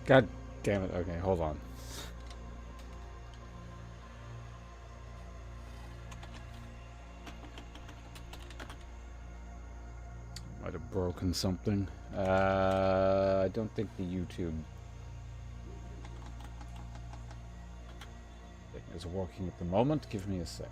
God damn it. Okay, hold on. Might have broken something. I don't think the YouTube thing is working at the moment. Give me a sec.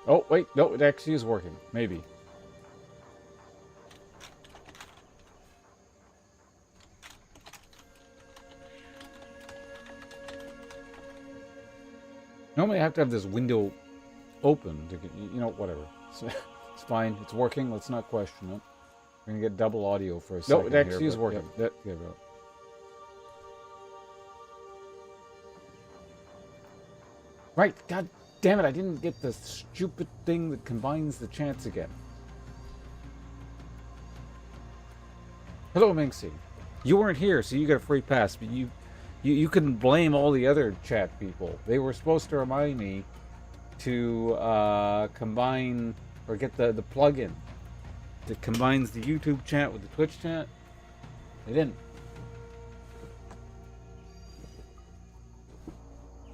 Oh, wait, no, it actually is working. Maybe. Normally I have to have this window open to get, you know, whatever. It's fine. It's working. Let's not question it. We're going to get double audio for a second. No, it actually is working. Yeah, bro. Right, god damn it, I didn't get the stupid thing that combines the chants again. Hello, Minxie. You weren't here, so you got a free pass, but you can blame all the other chat people. They were supposed to remind me to combine, or get the plugin that combines the YouTube chat with the Twitch chat. They didn't.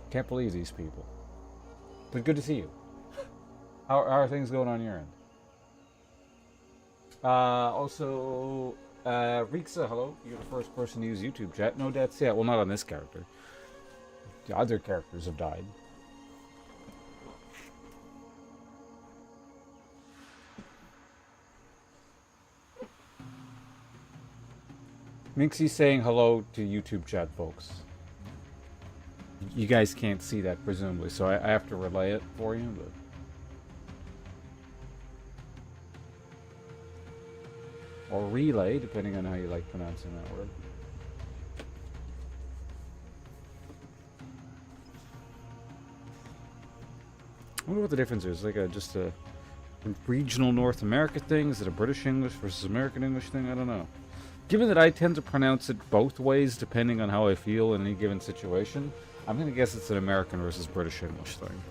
Can't believe these people. But good to see you. How are things going on your end? Also, Rixa, hello. You're the first person to use YouTube chat. No deaths yet. Well, not on this character. The other characters have died. Minxie's saying hello to YouTube chat, folks. You guys can't see that, presumably, so I have to relay it for you, but... Or relay, depending on how you like pronouncing that word. I wonder what the difference is. Like just a regional North America thing? Is it a British English versus American English thing? I don't know. Given that I tend to pronounce it both ways, depending on how I feel in any given situation, I'm going to guess it's an American versus British English thing.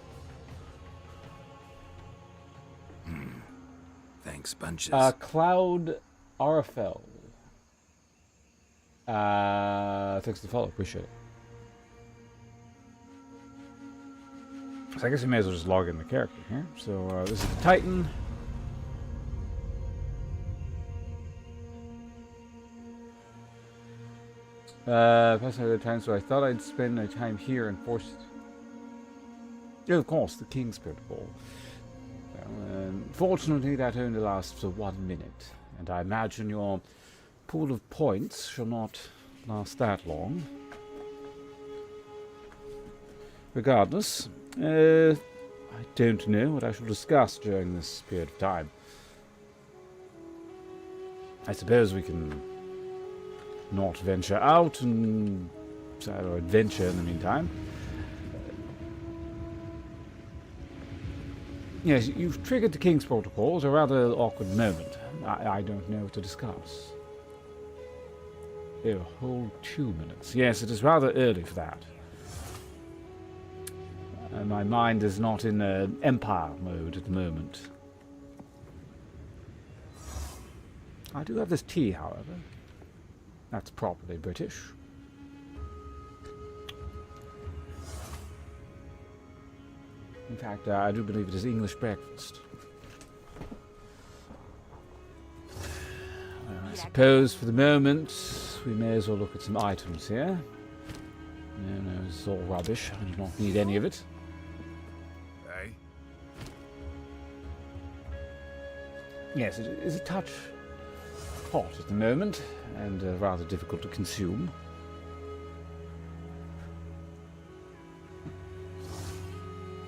Thanks, bunches. Cloud Arfel. Thanks for the follow. Appreciate it. So I guess we may as well just log in the character here. So this is the Titan. Passing out of time, so I thought I'd spend my time here and forced. Yeah, of course, the King Spirit Ball. Fortunately, that only lasts for 1 minute, and I imagine your pool of points shall not last that long. Regardless, I don't know what I shall discuss during this period of time. I suppose we can not venture out and or adventure in the meantime. Yes, you've triggered the King's Protocol at a rather awkward moment. I don't know what to discuss. A whole 2 minutes. Yes, it is rather early for that. My mind is not in Empire mode at the moment. I do have this tea, however. That's properly British. In fact, I do believe it is English breakfast. I suppose for the moment we may as well look at some items here. No, it's all rubbish. I do not need any of it. Hey? Yes, it is a touch hot at the moment, and rather difficult to consume.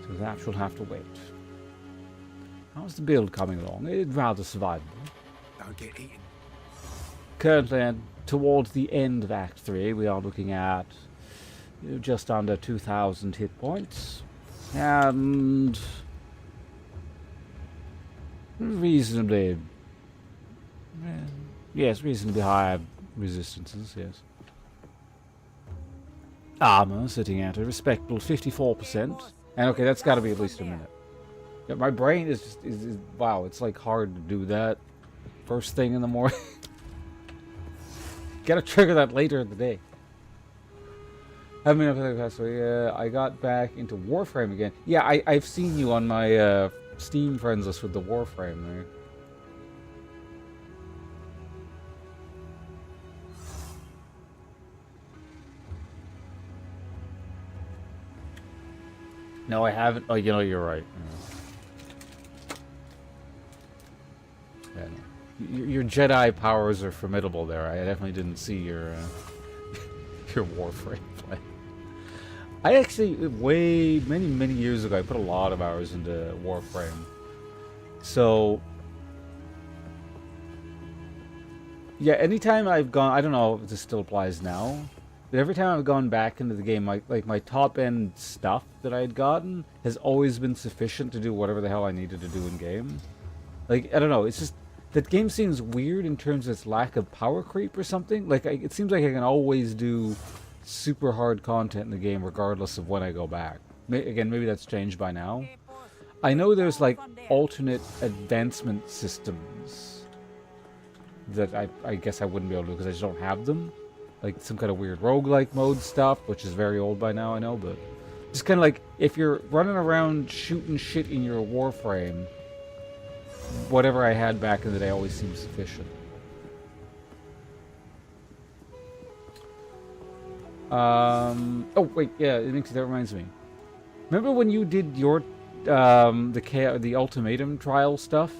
So that shall have to wait. How's the build coming along? It's rather survivable. Don't get eaten. Currently, towards the end of Act 3, we are looking at just under 2,000 hit points, and reasonably... Yes, reasonably high resistances, yes. Armor sitting at a respectable 54%. And okay, that's got to be at least a minute. Yeah, my brain is just is wow. It's like hard to do that first thing in the morning. Gotta trigger that later in the day. Haven't been up to the past week. I got back into Warframe again. Yeah, I've seen you on my Steam friends list with the Warframe there. No, I haven't. Oh, you know, you're right. Yeah, no. Your Jedi powers are formidable there. I definitely didn't see your your Warframe play. I actually, many years ago, I put a lot of hours into Warframe. So, yeah, anytime I've gone, I don't know if this still applies now, but every time I've gone back into the game, my top end stuff that I had gotten has always been sufficient to do whatever the hell I needed to do in game. Like, I don't know, it's just that game seems weird in terms of its lack of power creep or something. Like, it seems like I can always do super hard content in the game regardless of when I go back. Again, maybe that's changed by now. I know there's like alternate advancement systems that I guess I wouldn't be able to do because I just don't have them. Like some kind of weird roguelike mode stuff, which is very old by now, I know, but just kind of like if you're running around shooting shit in your Warframe, whatever I had back in the day always seems sufficient. Oh wait, yeah, that reminds me. Remember when you did your the ultimatum trial stuff?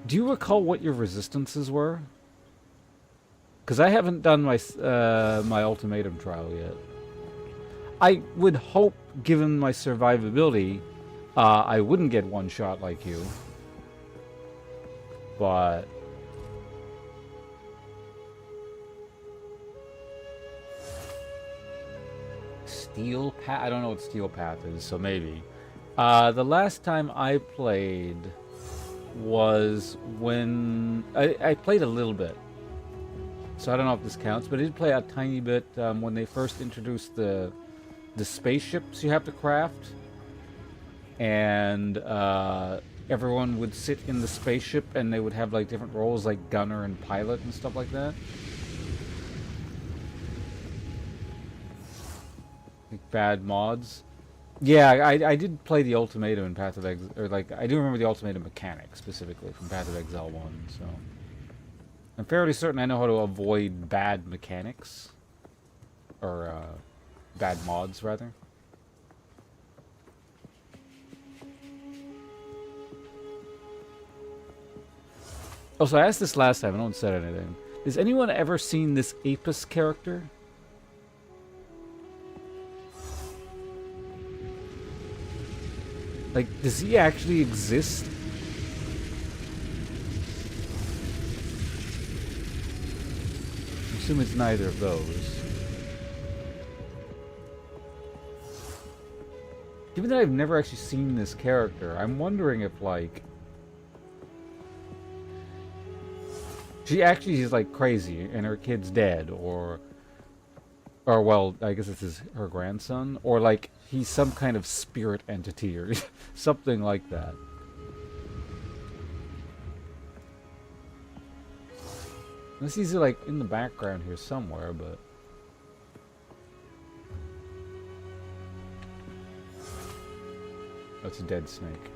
Do you recall what your resistances were? Because I haven't done my my ultimatum trial yet. I would hope, given my survivability, I wouldn't get one shot like you. But Steel Path? I don't know what Steel Path is, so maybe. The last time I played was when I played a little bit, so I don't know if this counts, but I did play a tiny bit when they first introduced the spaceships you have to craft, and everyone would sit in the spaceship and they would have like different roles like gunner and pilot and stuff like that. Like bad mods. Yeah, I did play the ultimatum in Path of Exile, or like I do remember the ultimatum mechanic specifically from Path of Exile 1, so I'm fairly certain I know how to avoid bad mechanics, or bad mods rather. Also, I asked this last time, no one said anything. Has anyone ever seen this Apis character? Like, does he actually exist? I assume it's neither of those. Given that I've never actually seen this character, I'm wondering if, like, she actually is, like, crazy and her kid's dead, or well, I guess this is her grandson, or, like, he's some kind of spirit entity or something like that. Unless he's, like, in the background here somewhere, but that's a dead snake.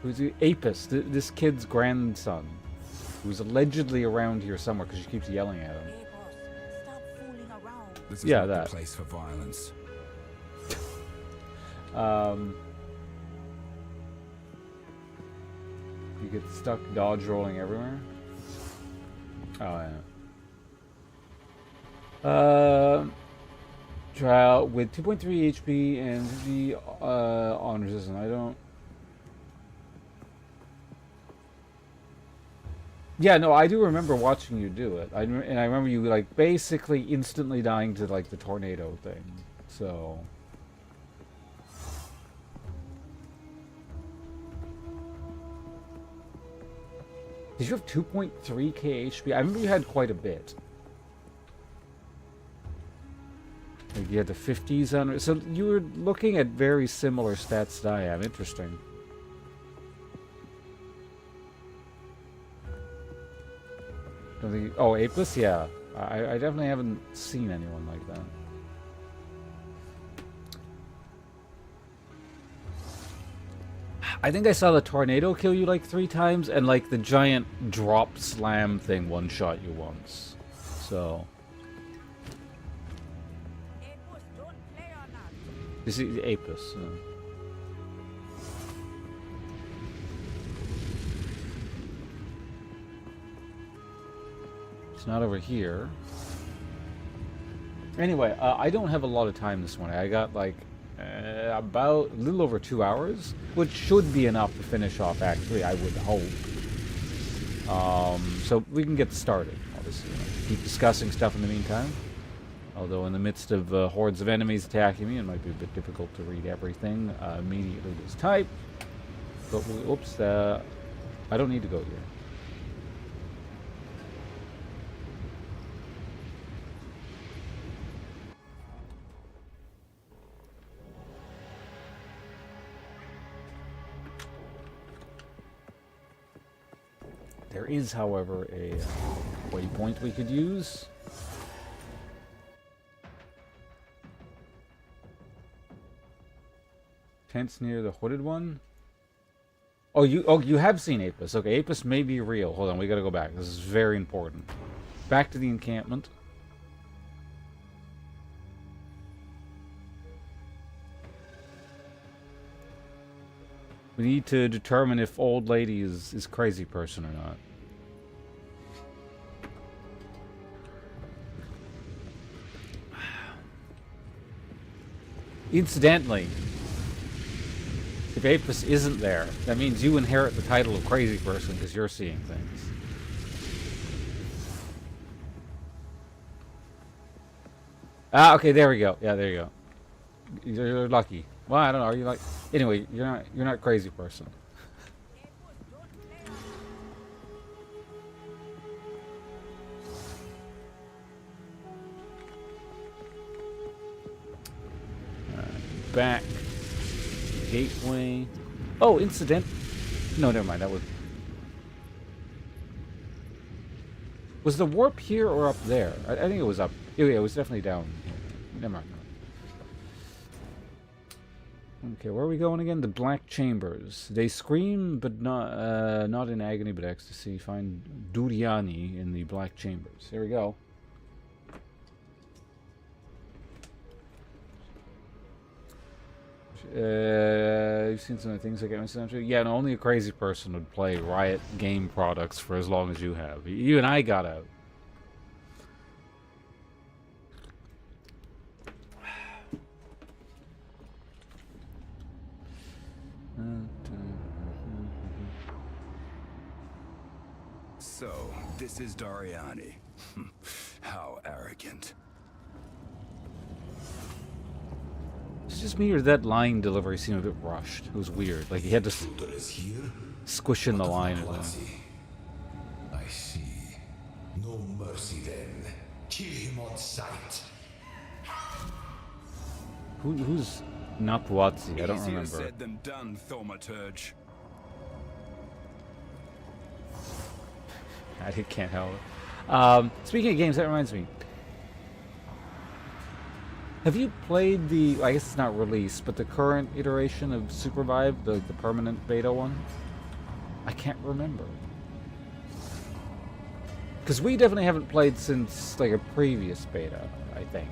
Who's the Apis, this kid's grandson, who's allegedly around here somewhere because she keeps yelling at him. This is Yeah, not that. the place for violence. You get stuck dodge rolling everywhere. Oh yeah. Trial with 2.3 HP and 50 on resistance. I don't. Yeah, no, I do remember watching you do it. And I remember you like basically instantly dying to like the tornado thing. So. Did you have 2.3k HP? I remember you had quite a bit. Like you had the 50s on. So you were looking at very similar stats that I am. Interesting. Oh, Apis? Yeah. I definitely haven't seen anyone like that. I think I saw the tornado kill you like 3 times, and like the giant drop slam thing one-shot you once. So... This is Apis. It's not over here. Anyway, I don't have a lot of time this morning. I got like about a little over 2 hours, which should be enough to finish off Act 3, I would hope. So we can get started, obviously. Keep discussing stuff in the meantime. Although in the midst of hordes of enemies attacking me, it might be a bit difficult to read everything immediately as type. But, oops, I don't need to go here. There is, however, a waypoint we could use. Tents near the hooded one. Oh, you have seen Apis. Okay, Apis may be real. Hold on, we gotta go back. This is very important. Back to the encampment. We need to determine if old lady is crazy person or not. Incidentally, if Apis isn't there, that means you inherit the title of crazy person because you're seeing things. Ah, okay, there we go. Yeah, there you go. You're lucky. Well, I don't know. Are you like? Anyway, you're not crazy person. Back. Gateway. Oh, incident. No, never mind. That was the warp here or up there? I think it was up. Yeah, it was definitely down here. Never mind. Okay, where are we going again? The Black Chambers. They scream, but not in agony, but ecstasy. Find Duriani in the Black Chambers. Here we go. You've seen some of the things I get myself into? Yeah, no, only a crazy person would play Riot game products for as long as you have. You and I got out. So, this is Dariani. How arrogant. It's just me or that line delivery seemed a bit rushed. It was weird. Like he had to squish in the line. I see. No mercy then. Kill him on sight. Who's Napuazzi? I don't Easier remember. said than done, thaumaturge. I can't help it. Speaking of games, that reminds me. Have you played the, I guess it's not released, but the current iteration of Supervive, the permanent beta one? I can't remember. Because we definitely haven't played since, like, a previous beta, I think.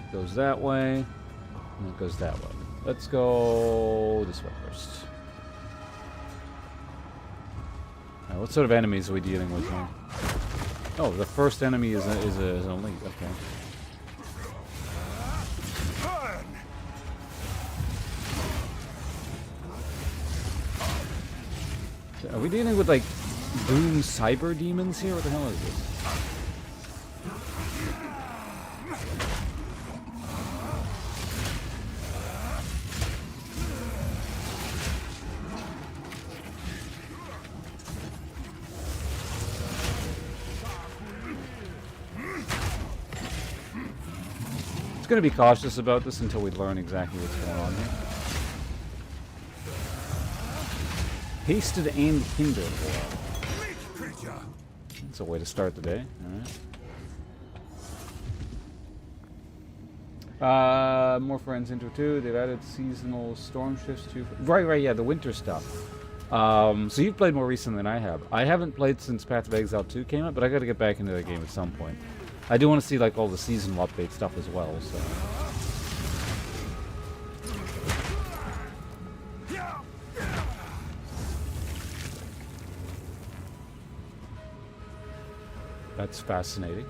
It goes that way, and it goes that way. Let's go this way first. Right, what sort of enemies are we dealing with here? Oh, the first enemy is an elite. Okay. So are we dealing with like Doom cyber demons here? What the hell is this? Just gonna be cautious about this until we learn exactly what's going on here. Hasted and kindled. That's a way to start the day. Alright. More friends into 2. They've added seasonal storm shifts to... Right, yeah, the winter stuff. So you've played more recently than I have. I haven't played since Path of Exile 2 came out, but I gotta get back into that game at some point. I do want to see like all the seasonal update stuff as well, so... That's fascinating.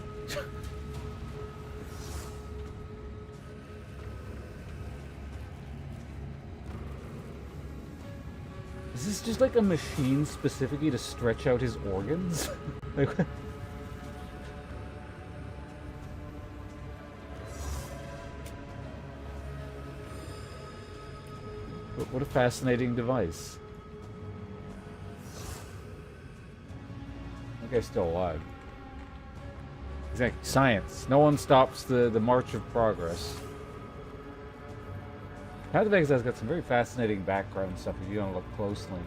Is this just like a machine specifically to stretch out his organs? Like, what a fascinating device. That guy's still alive. Exactly. Science. No one stops the march of progress. Path of Exile's got some very fascinating background stuff if you don't look closely.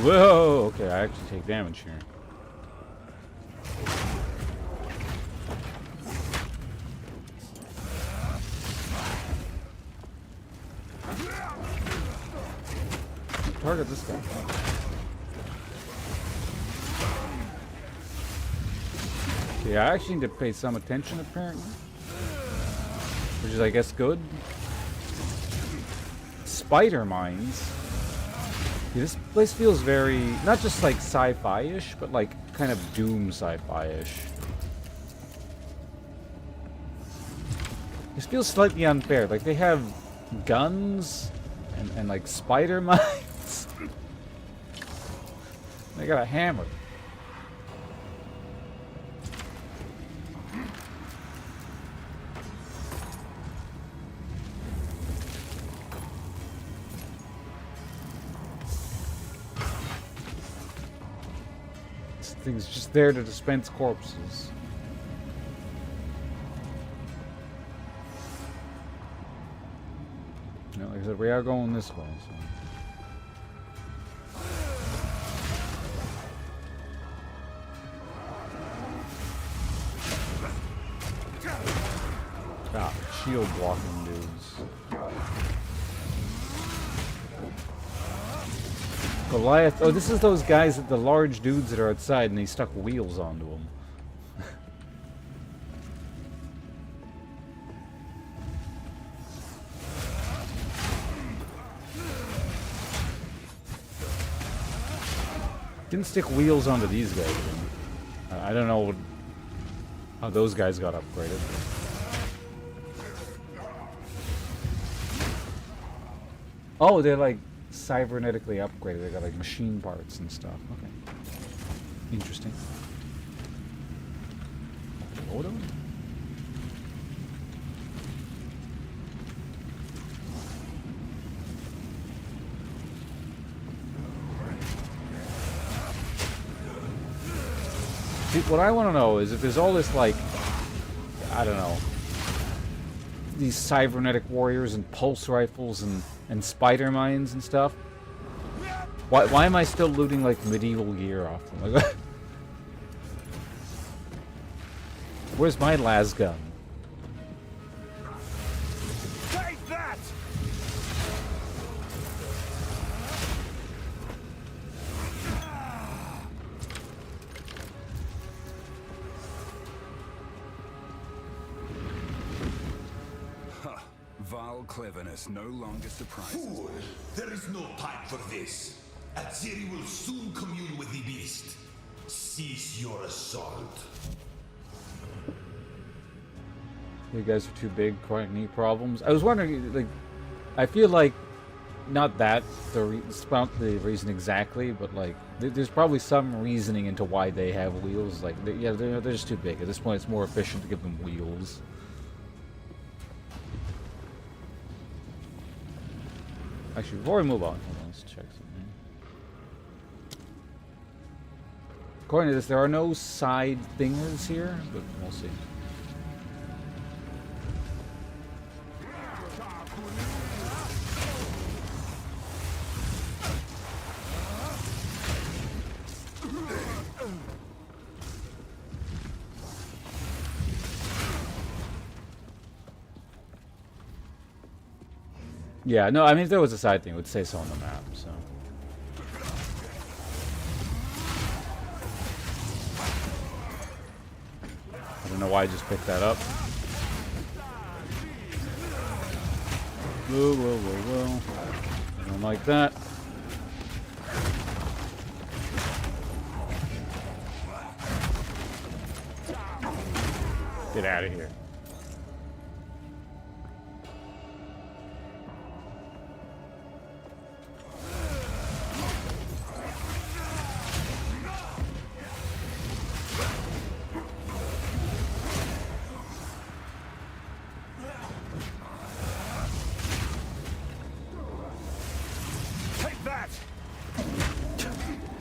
Whoa! Okay, I actually take damage here. Target this guy. Okay, I actually need to pay some attention apparently. Which is, I guess, good. Spider mines. Yeah, this place feels very, not just like sci-fi-ish, but like kind of Doom sci-fi-ish. This feels slightly unfair. Like they have guns and like spider mines. They got a hammer. Thing's just there to dispense corpses. You know, like I said, we are going this way, so. Ah, shield blocking dudes. Goliath. Oh, this is those guys, the large dudes that are outside, and they stuck wheels onto them. Didn't stick wheels onto these guys. I don't know how those guys got upgraded. Oh, they're like cybernetically upgraded. They got like machine parts and stuff. Okay. Interesting. Photo? See, what I want to know is if there's all this like, I don't know, these cybernetic warriors and pulse rifles and spider mines and stuff. Why am I still looting like medieval gear off them? Like, where's my las gun? Take that! Vile cleverness no longer surprises. Fool! There is no time for this. Aziri will soon commune with the beast. Cease your assault. You guys are too big, chronic knee problems. I was wondering, like, I feel like not that it's not the reason exactly, but like there's probably some reasoning into why they have wheels. Like they're just too big. At this point, it's more efficient to give them wheels. Actually, before we move on, hold on, let's check something. According to this, there are no side thingers here, but we'll see. Yeah, no, I mean, if there was a side thing, it would say so on the map, so. I don't know why I just picked that up. Whoa, whoa, whoa, whoa. I don't like that. Get out of here.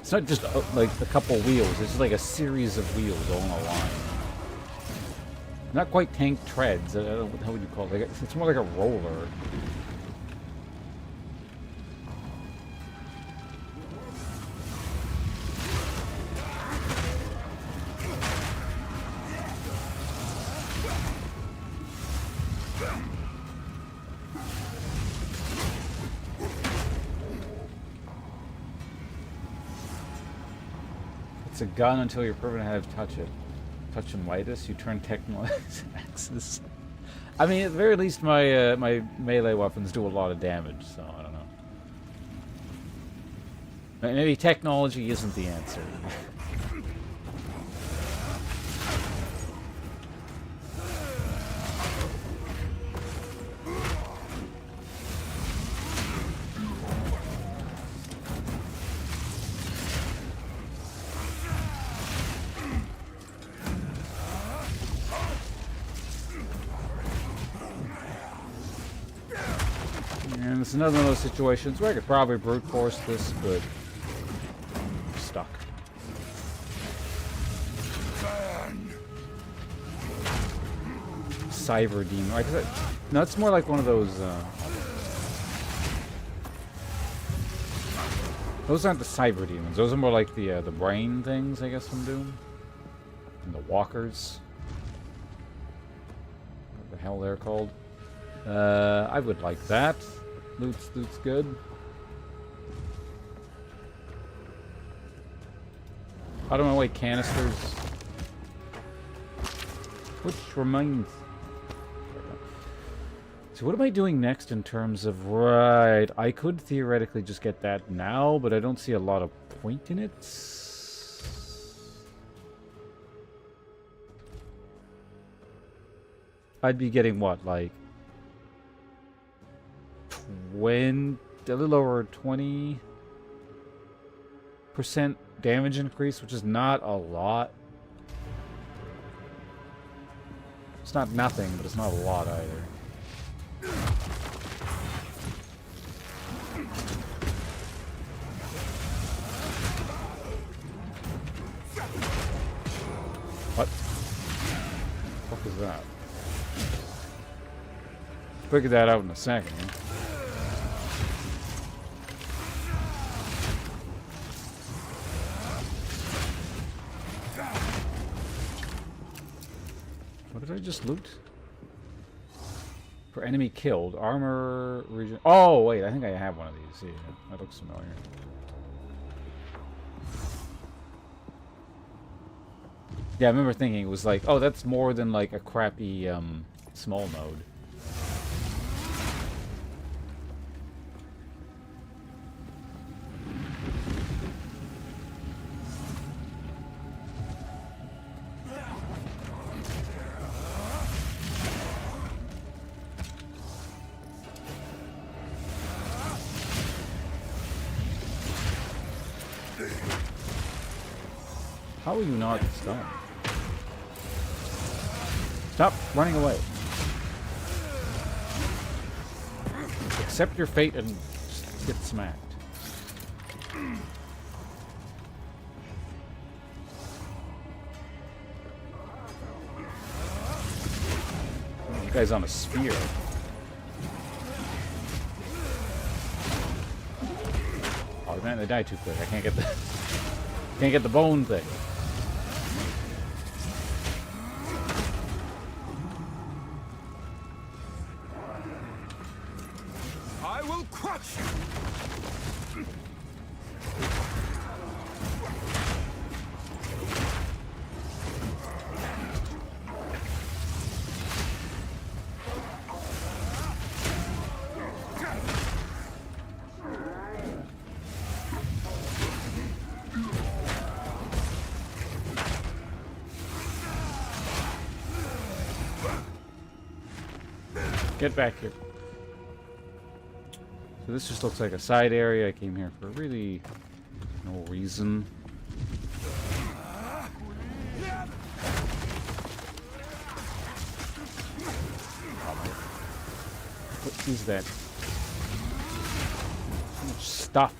It's not just like a couple wheels, it's like a series of wheels all in a line. Not quite tank treads, how would you call it? It's more like a roller. It's a gun until you're proven to have touch and lightest. You turn technical axis. I mean, at the very least, my my melee weapons do a lot of damage, so I don't know. Maybe technology isn't the answer. And it's another one of those situations where I could probably brute force this, but I'm stuck. Cyber demon. Right? No, it's more like one of those. Those aren't the cyber demons. Those are more like the brain things, I guess, from Doom. And the walkers. What the hell they're called. I would like that. Loot's good. Out of my way, canisters. Which reminds... So what am I doing next in terms of... Right, I could theoretically just get that now, but I don't see a lot of point in it. I'd be getting what, like... a little over 20% damage increase, which is not a lot. It's not nothing, but it's not a lot either. What? What was that? Figure that out in a second. Huh? What did I just loot? For enemy killed, armor region. Oh wait, I think I have one of these. Yeah, that looks familiar. Yeah, I remember thinking it was like, oh, that's more than like a crappy small node. How are you not stunned? Stop running away. Accept your fate and just get smacked. This guy's on a spear. Oh man, they died too quick. I can't get the bone thing. I will crush you. Get back here. So this just looks like a side area. I came here for really no reason. What is that? So much stuff.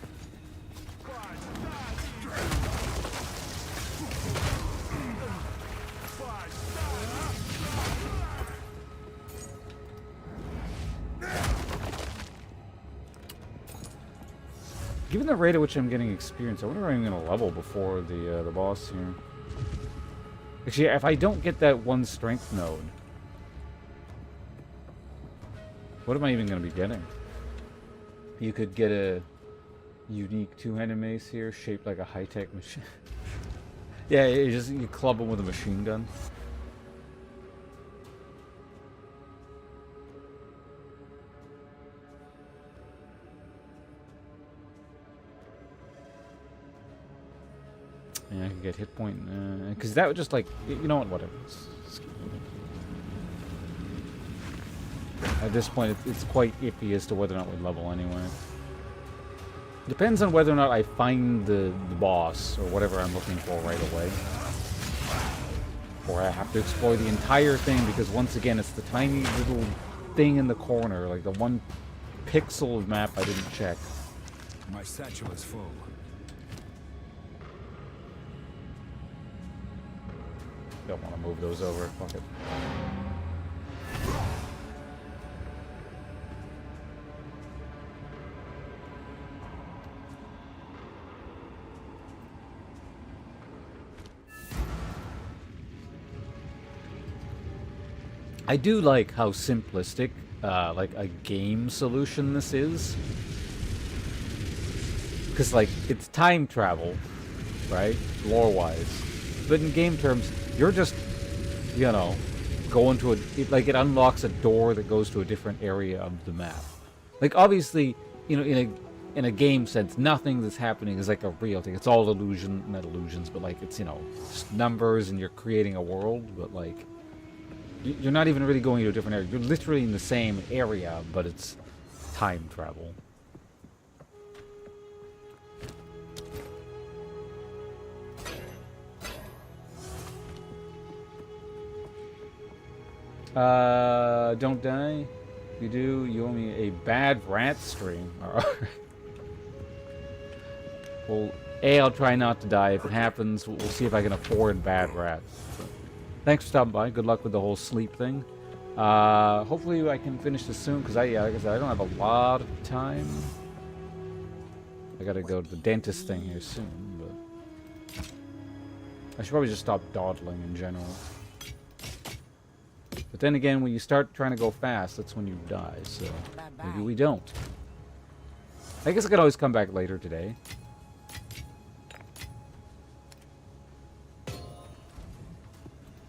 Given the rate at which I'm getting experience, I wonder if I'm going to level before the boss here. Actually, if I don't get that one strength node, what am I even going to be getting? You could get a unique two-handed mace here, shaped like a high-tech machine. Yeah, you club them with a machine gun. Yeah, I can get hit point, because that would just like, you know what, whatever. At this point, it's quite iffy as to whether or not we level anyway. Depends on whether or not I find the boss or whatever I'm looking for right away. Or I have to explore the entire thing because once again, it's the tiny little thing in the corner, like the one pixel of map I didn't check. My satchel is full. Don't want to move those over. Fuck it. I do like how simplistic, like a game solution this is. Because, like, it's time travel, right? Lore-wise. But in game terms, you're just, you know, going to it unlocks a door that goes to a different area of the map. Like, obviously, you know, in a game sense, nothing that's happening is like a real thing. It's all illusion, not illusions, but like it's, you know, just numbers and you're creating a world, but like you're not even really going to a different area. You're literally in the same area, but it's time travel. Don't die. If you do, you owe me a bad rat stream. Alright. Well, I'll try not to die. If it happens, we'll see if I can afford bad rats. So, thanks for stopping by. Good luck with the whole sleep thing. Hopefully I can finish this soon, because like I said, I don't have a lot of time. I gotta go to the dentist thing here soon, but I should probably just stop dawdling in general. But then again, when you start trying to go fast, that's when you die, so maybe we don't. I guess I could always come back later today.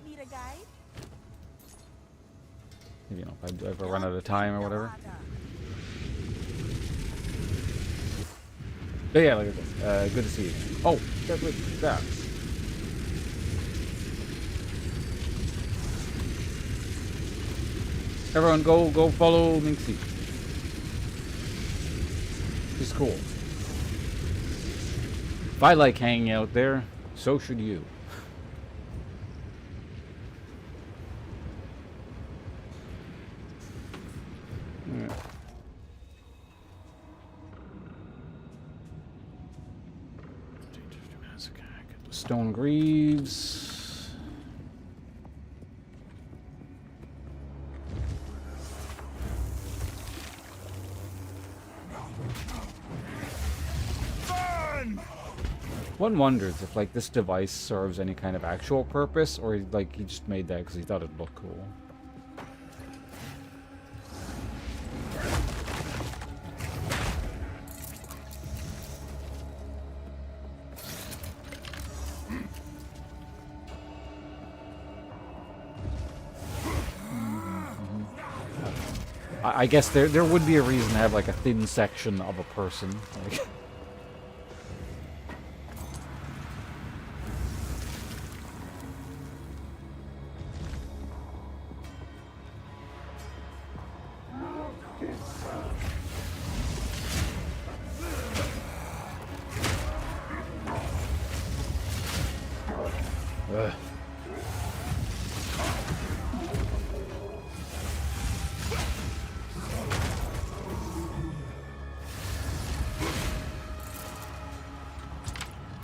Need a guide? You know, if I run out of time or whatever. But yeah, look at this. Good to see you. Oh, that's. Everyone, go follow Minxie. She's cool. If I like hanging out there, so should you. Stone Greaves. One wonders if, like, this device serves any kind of actual purpose, or, like, he just made that because he thought it'd look cool. I guess there would be a reason to have, like, a thin section of a person. Like, ugh.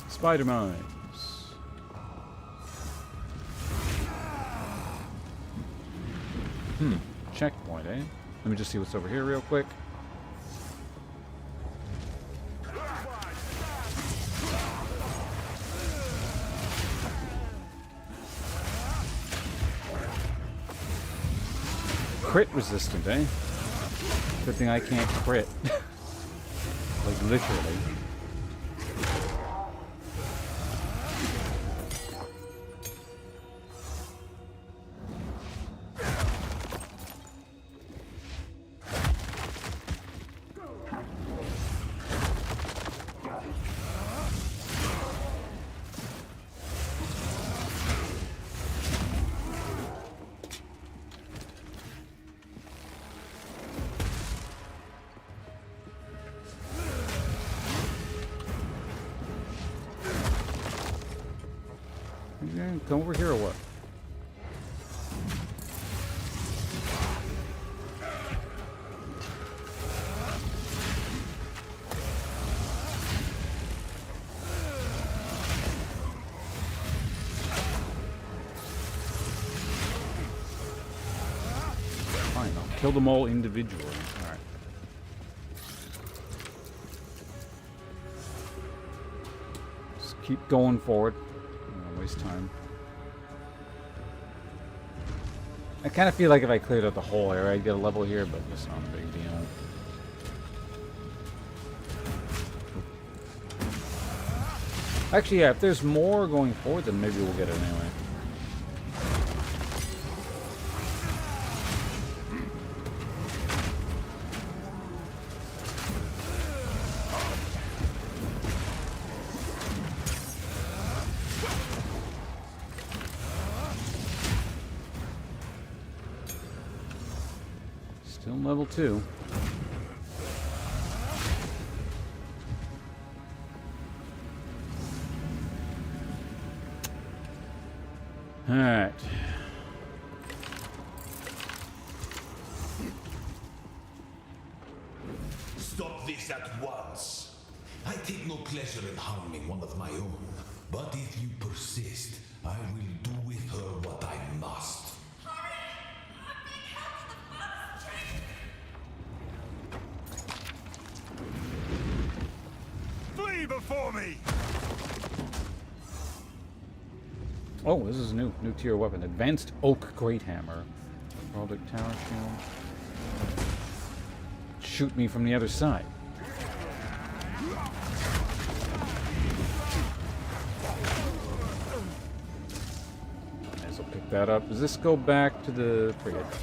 Spider mines. Checkpoint, eh? Let me just see what's over here real quick. Crit resistant, eh? Good thing I can't crit. Like, literally. Come over here or what? Fine, I'll kill them all individually. Alright. Just keep going forward. Don't waste time. I kind of feel like if I cleared out the whole area, I'd get a level here, but it's not a big deal. Actually, yeah, if there's more going forward, then maybe we'll get it anyway. Still level 2. Alright. Stop this at once. I take no pleasure in harming one of my own. But if you persist, I will do with her what I must. Flee before me! Oh, this is a new tier weapon. Advanced Oak Great Hammer. Heraldic Tower Shield. Shoot me from the other side. Might as well pick that up. Does this go back to the frigates?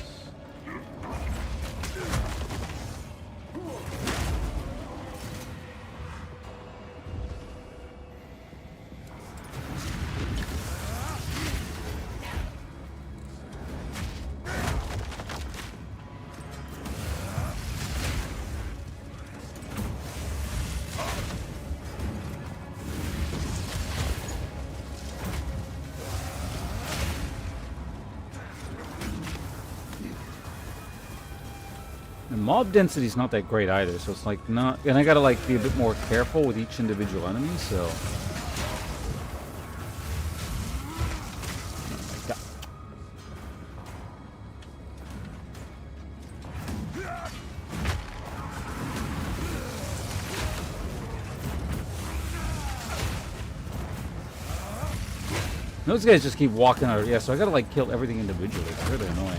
The mob density is not that great either, so it's like not, and I gotta like be a bit more careful with each individual enemy, so Those guys just keep walking out. Yeah, so I gotta like kill everything individually. It's really annoying.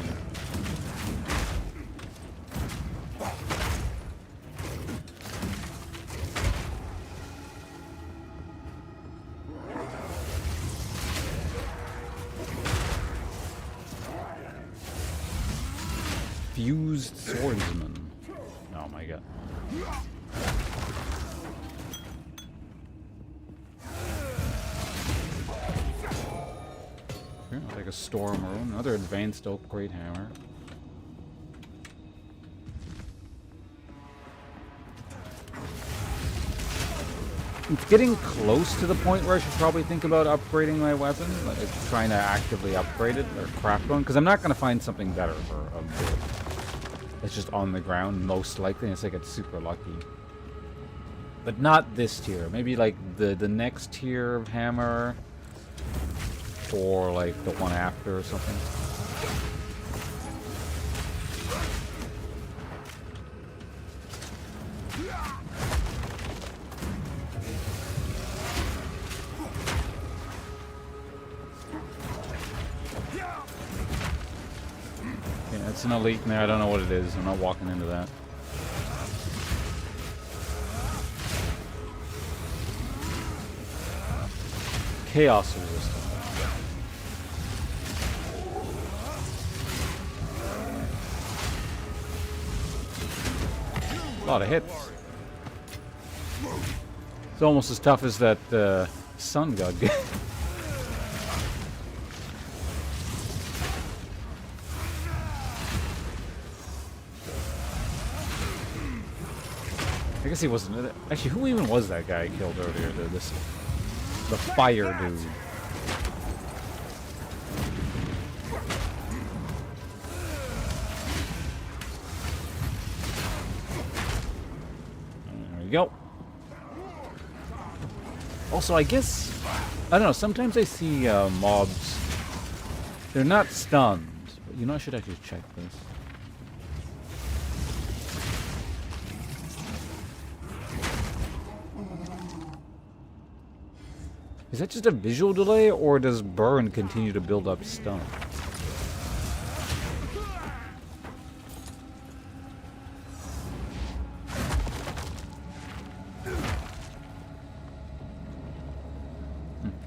Fused swordsman. Oh my god. Here, I'll take a storm rune, another advanced oak great hammer. It's getting close to the point where I should probably think about upgrading my weapon, like trying to actively upgrade it or craft one, because I'm not going to find something better for a build. It's just on the ground, most likely, unless I get super lucky. But not this tier. Maybe like the next tier of hammer, or like the one after or something. Yeah, it's an elite in there. I don't know what it is. I'm not walking into that. Chaos resistant. A lot of hits. It's almost as tough as that sun god. I guess he wasn't. Actually, who even was that guy I killed earlier? The fire dude. There we go. Also, I guess, I don't know, sometimes I see mobs, they're not stunned, but you know, I should actually check this. Is that just a visual delay, or does burn continue to build up stun?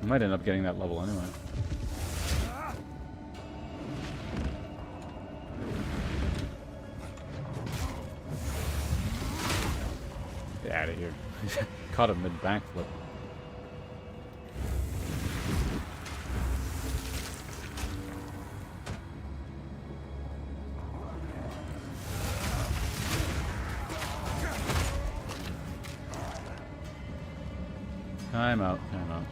I might end up getting that level anyway. Get out of here. Caught him mid-backflip. Time out, time out.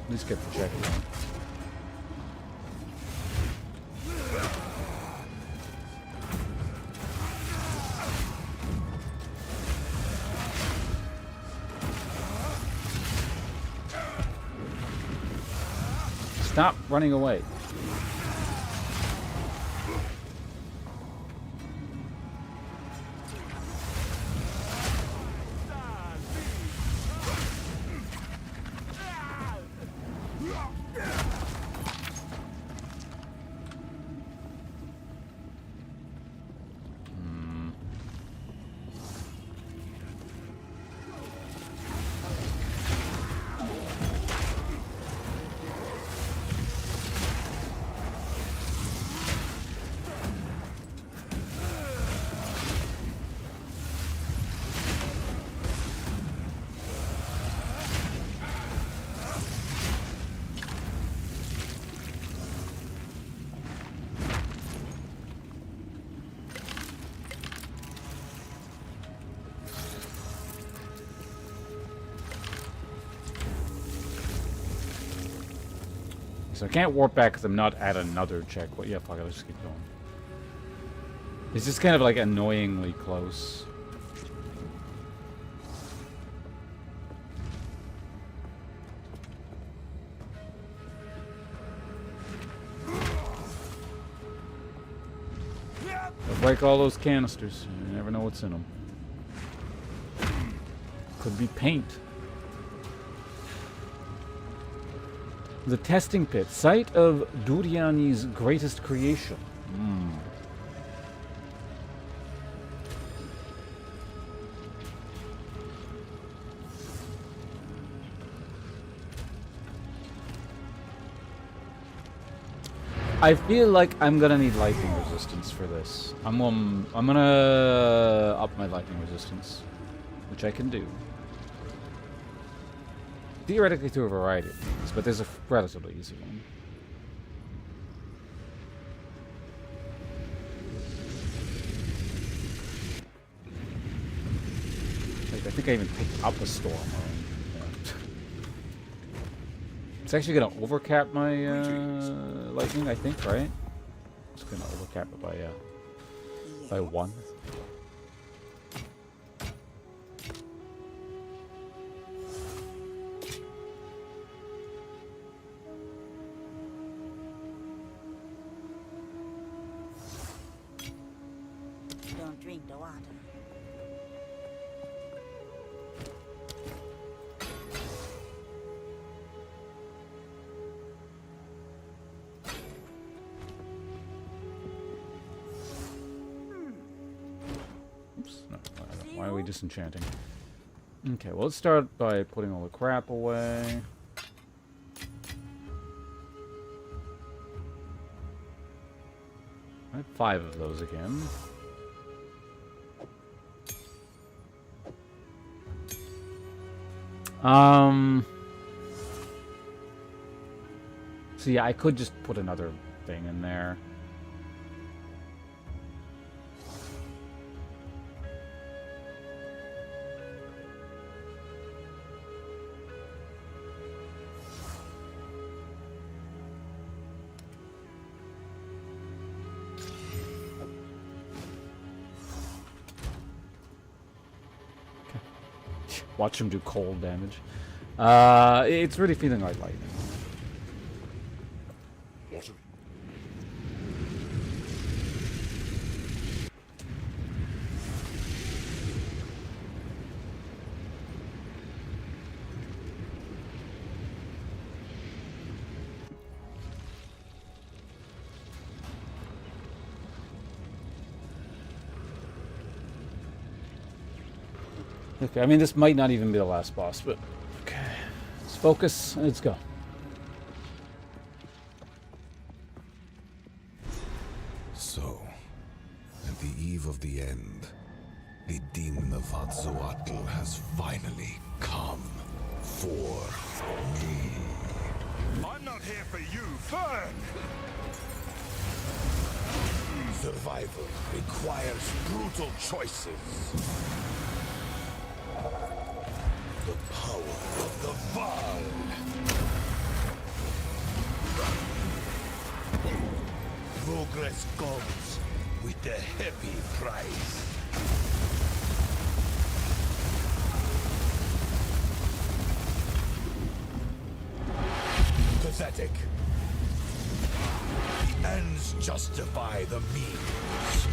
At least get the check done. Stop running away. So I can't warp back because I'm not at another check. But yeah, fuck it, let's just keep going. It's just kind of like annoyingly close. They'll break all those canisters. You never know what's in them. Could be paint. The testing pit, site of Duriani's greatest creation. I feel like I'm gonna need lightning resistance for this. I'm gonna up my lightning resistance, which I can do. Theoretically through a variety of things, but there's a relatively easy one. Like, I think I even picked up a storm. It's actually gonna overcap my lightning, I think, right? It's gonna overcap it by 1. Don't drink the water. Why are we disenchanting? Okay, well, let's start by putting all the crap away. I have 5 of those again. So yeah, I could just put another thing in there. Watch him do cold damage. It's really feeling like lightning. Okay, I mean, this might not even be the last boss, but okay. Let's focus. Let's go. So, at the eve of the end, the demon of Atzoatl has finally come for me. I'm not here for you, Fern! Survival requires brutal choices. The power of the Val. Progress comes with a heavy price. Pathetic. The ends justify the means.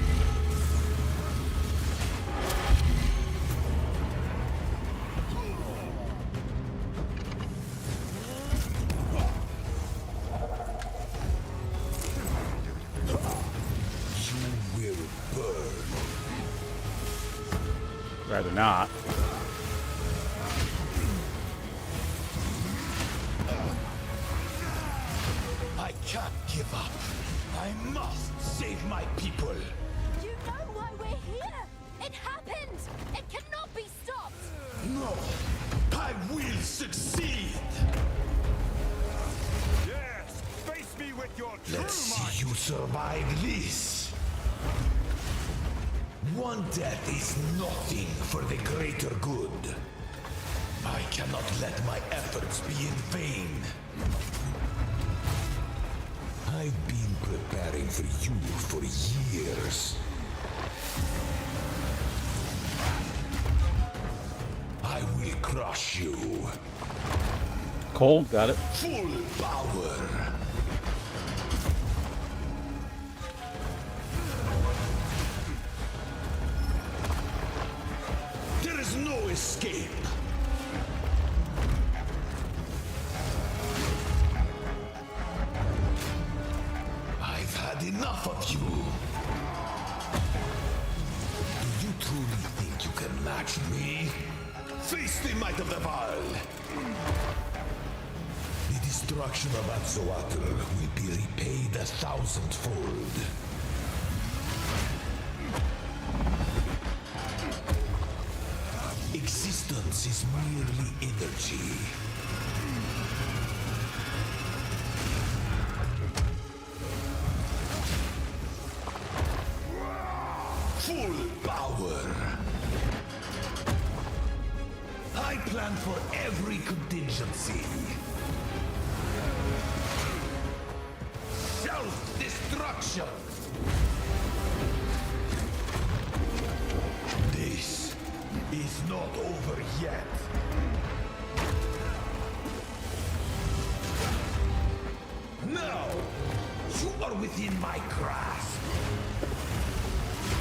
Rather not. I can't give up. I must save my people. You know why we're here? It happened! It cannot be stopped! No, I will succeed. Yes! Face me with your true Let's might! see you survive this. One death is nothing for the greater good. I cannot let my efforts be in vain. I've been preparing for you for years. I will crush you. Cold, got it. Full power. There is no escape. match me? Face the might of the Val! The destruction of Atzoatl will be repaid 1,000-fold. Existence is merely energy. Full power. I plan for every contingency. Self-destruction. This is not over yet. Now, you are within my grasp.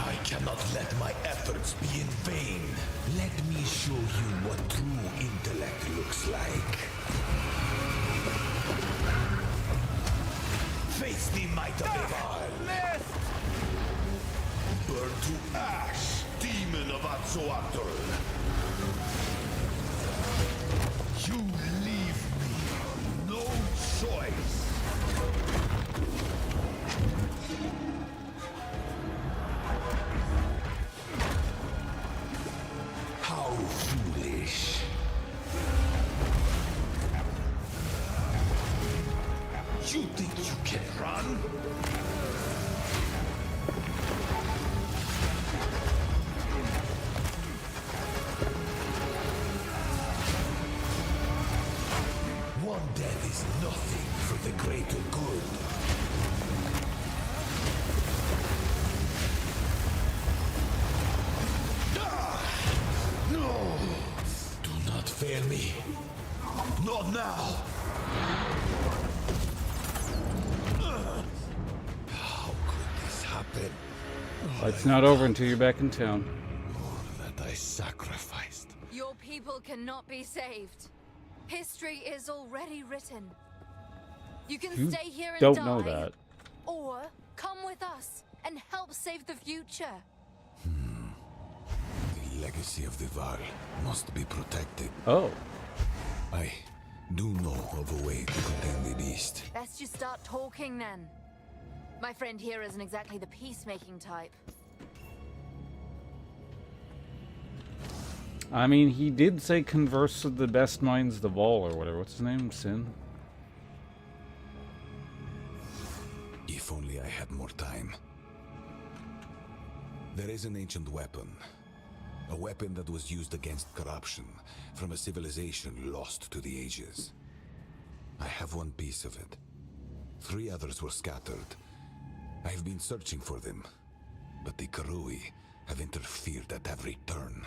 I cannot let my efforts be in vain. Let me show you what true intellect looks like. Face the might of the Val. Burn to ash, demon of Atzoatl. You leave me no choice. How foolish. You think you can run? One death is nothing for the greater good. No! Do not fail me. Not now! How could this happen? It's not over until you're back in town. All that I sacrificed. Your people cannot be saved. History is already written. You can You stay here and don't die, know that. or come with us and help save the future. The legacy of the Val must be protected. Oh. I do know of a way to contain the beast. Best you start talking then. My friend here isn't exactly the peacemaking type. I mean, he did say converse with the best minds of the Vol or whatever. What's his name? Sin? If only I had more time. There is an ancient weapon. A weapon that was used against corruption from a civilization lost to the ages. I have one piece of it. 3 others were scattered. I've been searching for them, but the Karui have interfered at every turn.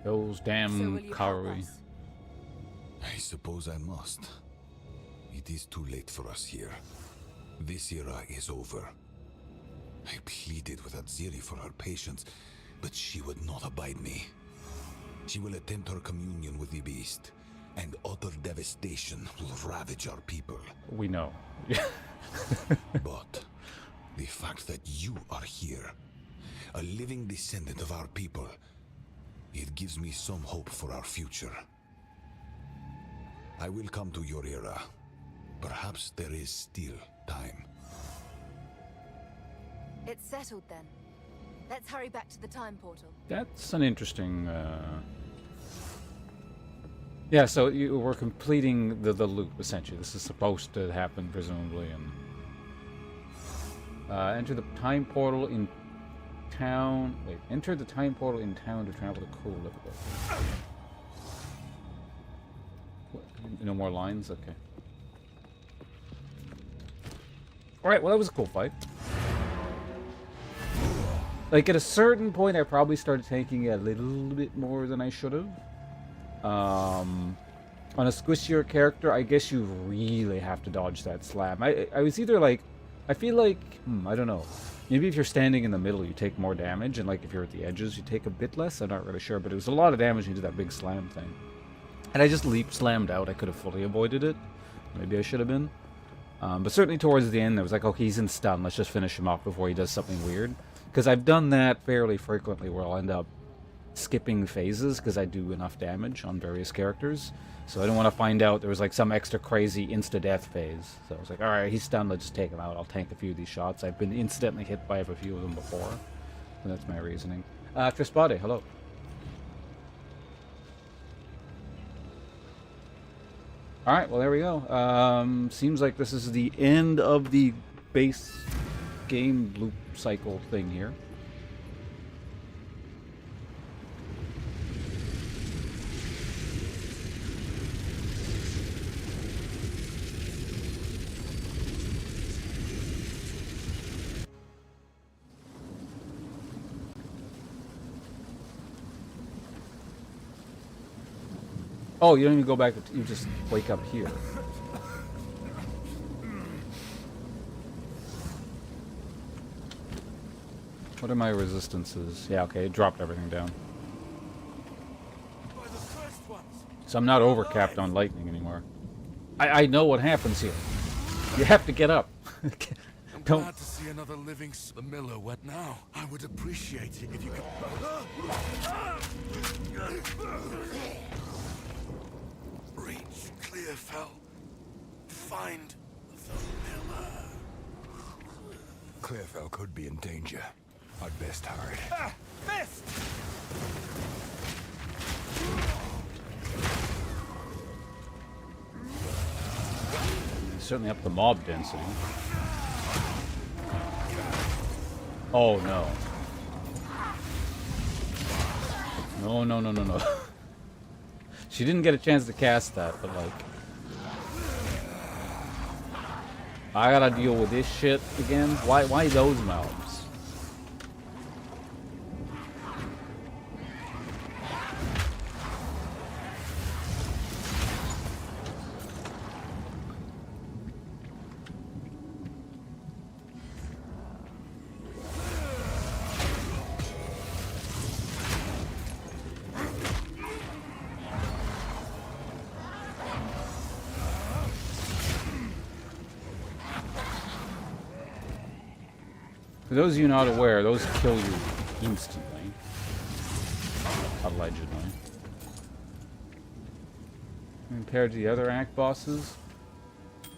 Those So damn will you help Karui. us? I suppose I must. It is too late for us here. This era is over. I pleaded with Aziri for her patience, but she would not abide me. She will attempt her communion with the beast, and utter devastation will ravage our people. We know. But the fact that you are here, a living descendant of our people, it gives me some hope for our future. I will come to your era. Perhaps there is still time. It's settled then. Let's hurry back to the time portal. That's an interesting... Yeah, so you were completing the loop, essentially. This is supposed to happen, presumably, and... enter the time portal in town... Wait, enter the time portal in town to travel to Cool Liverpool. No more lines? Okay. Alright, well that was a cool fight. Like, at a certain point, I probably started taking it a little bit more than I should have. On a squishier character, I guess you really have to dodge that slam. I was either like... I feel like... I don't know. Maybe if you're standing in the middle, you take more damage, and like if you're at the edges, you take a bit less. I'm not really sure, but it was a lot of damage into that big slam thing. And I just leap slammed out. I could have fully avoided it. Maybe I should have been. But certainly towards the end, I was like, okay, he's in stun. Let's just finish him off before he does something weird. Because I've done that fairly frequently where I'll end up skipping phases because I do enough damage on various characters. So I didn't want to find out there was like some extra crazy insta-death phase. So I was like, alright, he's stunned, let's just take him out. I'll tank a few of these shots. I've been instantly hit by a few of them before. So that's my reasoning. Trispade, hello. Alright, well there we go. Seems like this is the end of the base game loop cycle thing here. Oh, you don't even go back, you just wake up here. What are my resistances? Yeah, okay, it dropped everything down. So I'm not overcapped on lightning anymore. I know what happens here. You have to get up. I'm glad to see another living the miller went now. I would appreciate it if you could. Reach Clearfell. Find the miller. Clearfell could be in danger. I'd best hurry. Missed! Certainly up the mob density. Oh no. No, no, no, no, no. She didn't get a chance to cast that, but like... I gotta deal with this shit again? Why those mobs? For those of you not aware, those kill you instantly. Allegedly. Compared to the other act bosses,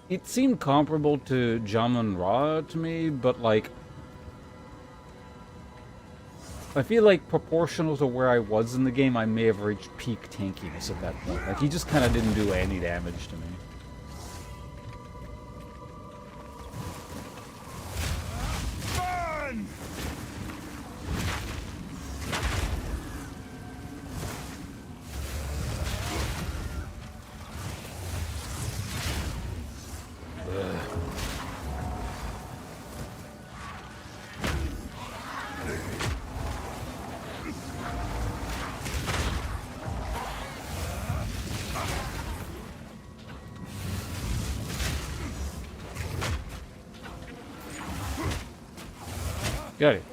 it seemed comparable to Jamun Ra to me, but like... I feel like proportional to where I was in the game, I may have reached peak tankiness at that point. Like, he just kind of didn't do any damage to me. Get it.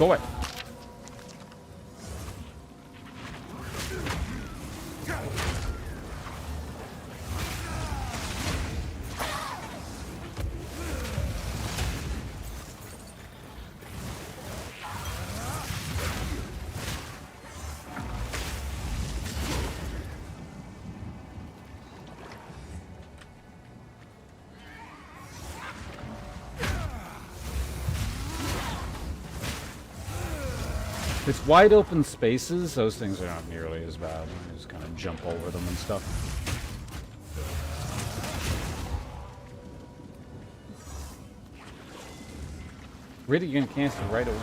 Go away. It's wide open spaces, those things are not nearly as bad. You just kind of jump over them and stuff. Really, you're gonna cancel right away?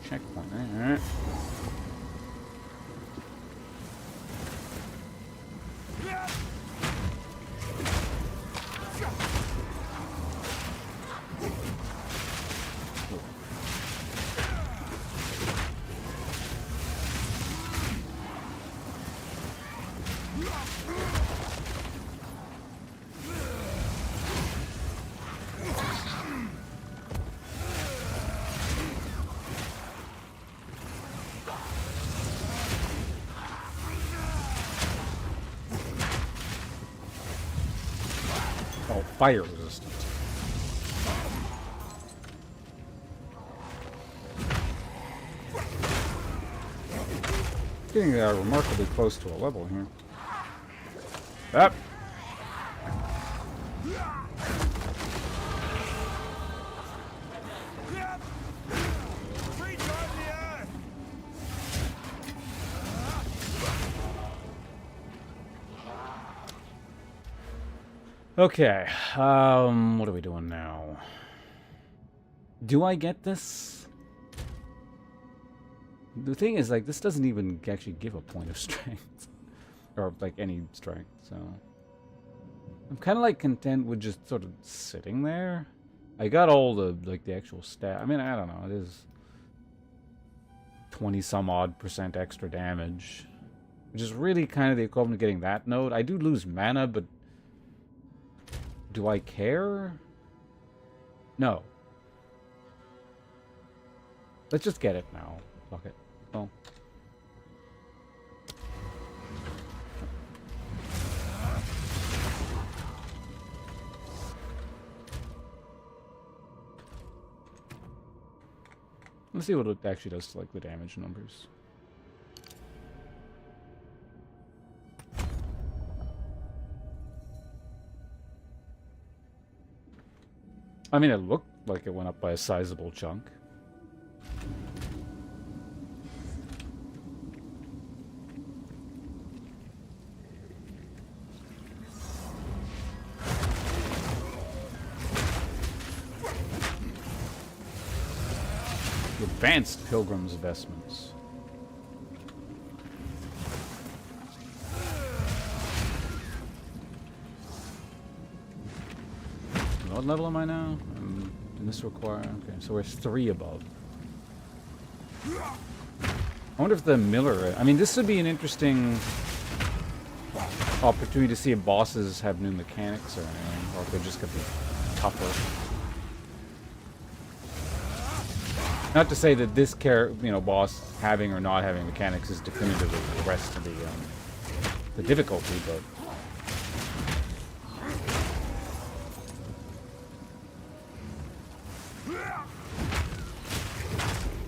Checkpoint, alright. fire resistant. Getting remarkably close to a level here. Up. Okay, what are we doing now? Do I get this? The thing is, like, this doesn't even actually give a point of strength. Or, like, any strength, so... I'm kind of, like, content with just sort of sitting there. I got all the, like, the actual stat. I mean, I don't know, it is 20-some-odd% extra damage. Which is really kind of the equivalent of getting that node. I do lose mana, but... do I care? No. Let's just get it now. Fuck it. Well. Let's see what it actually does to, like, the damage numbers. I mean, it looked like it went up by a sizable chunk. Advanced Pilgrim's Vestments. What level am I now? And this require... okay, so we're 3 above. I wonder if the Miller... I mean, this would be an interesting opportunity to see if bosses have new mechanics or anything, or if they just get tougher. Not to say that this boss having or not having mechanics is definitive of the rest of the difficulty, but...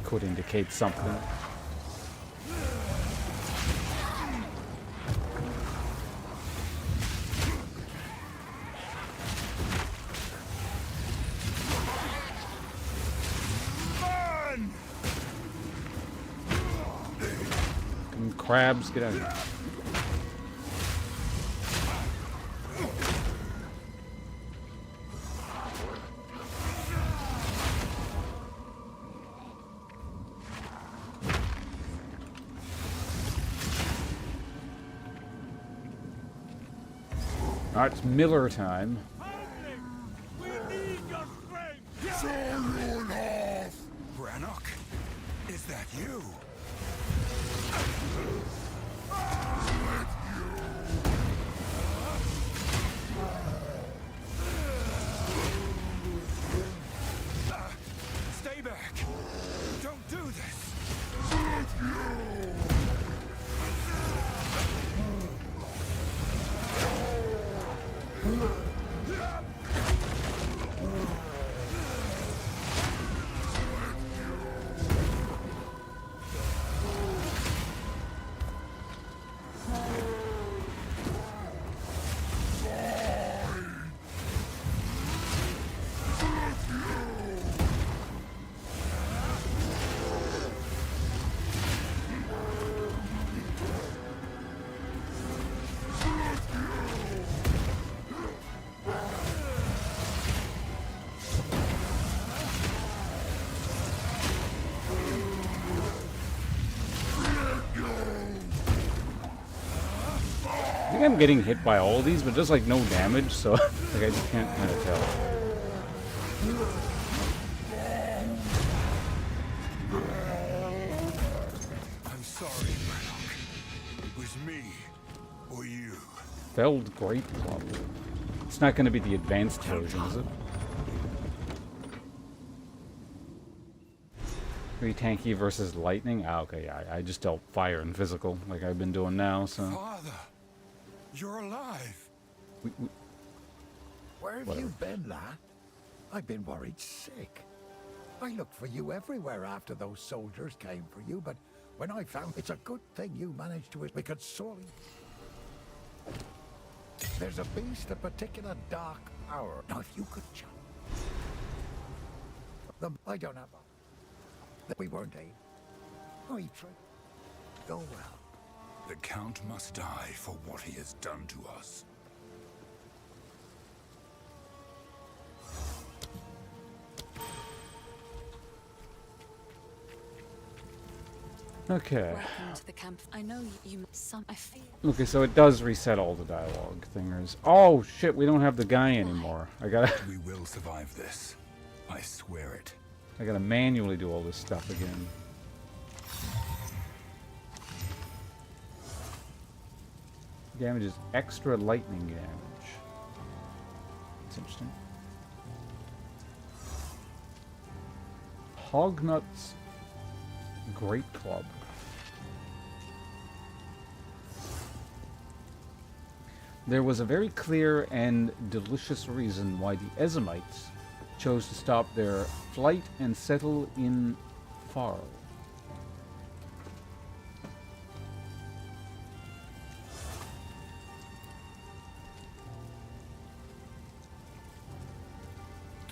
could indicate something. Crabs, get out of here. Alright, it's Miller time. Brannock, is that you? Stay back! Don't do this! I think I'm getting hit by all of these, but just like no damage, so like I just can't kind of tell. I'm sorry, Brannock. It was me or you. Felled Great Club. It's not going to be the advanced version, is it? Pretty tanky versus lightning? Ah, okay, yeah, I just dealt fire and physical, like I've been doing now, so... Father, you're alive. Where have you been, lad? I've been worried sick. I looked for you everywhere after those soldiers came for you, but when I found it's a good thing you managed to... We could sorely... There's a beast of particular dark power. Now, if you could jump... Them, I don't have... That we weren't able... I tried... Go well. The Count must die for what he has done to us. Okay. Welcome to the camp. I know you some. I feel. Okay, so it does reset all the dialogue thingers. Oh shit, we don't have the guy anymore. I gotta We will survive this. I swear it. I gotta manually do all this stuff again. Damage is extra lightning damage. That's interesting. Hognut's Great Club. There was a very clear and delicious reason why the Ezamites chose to stop their flight and settle in Farl.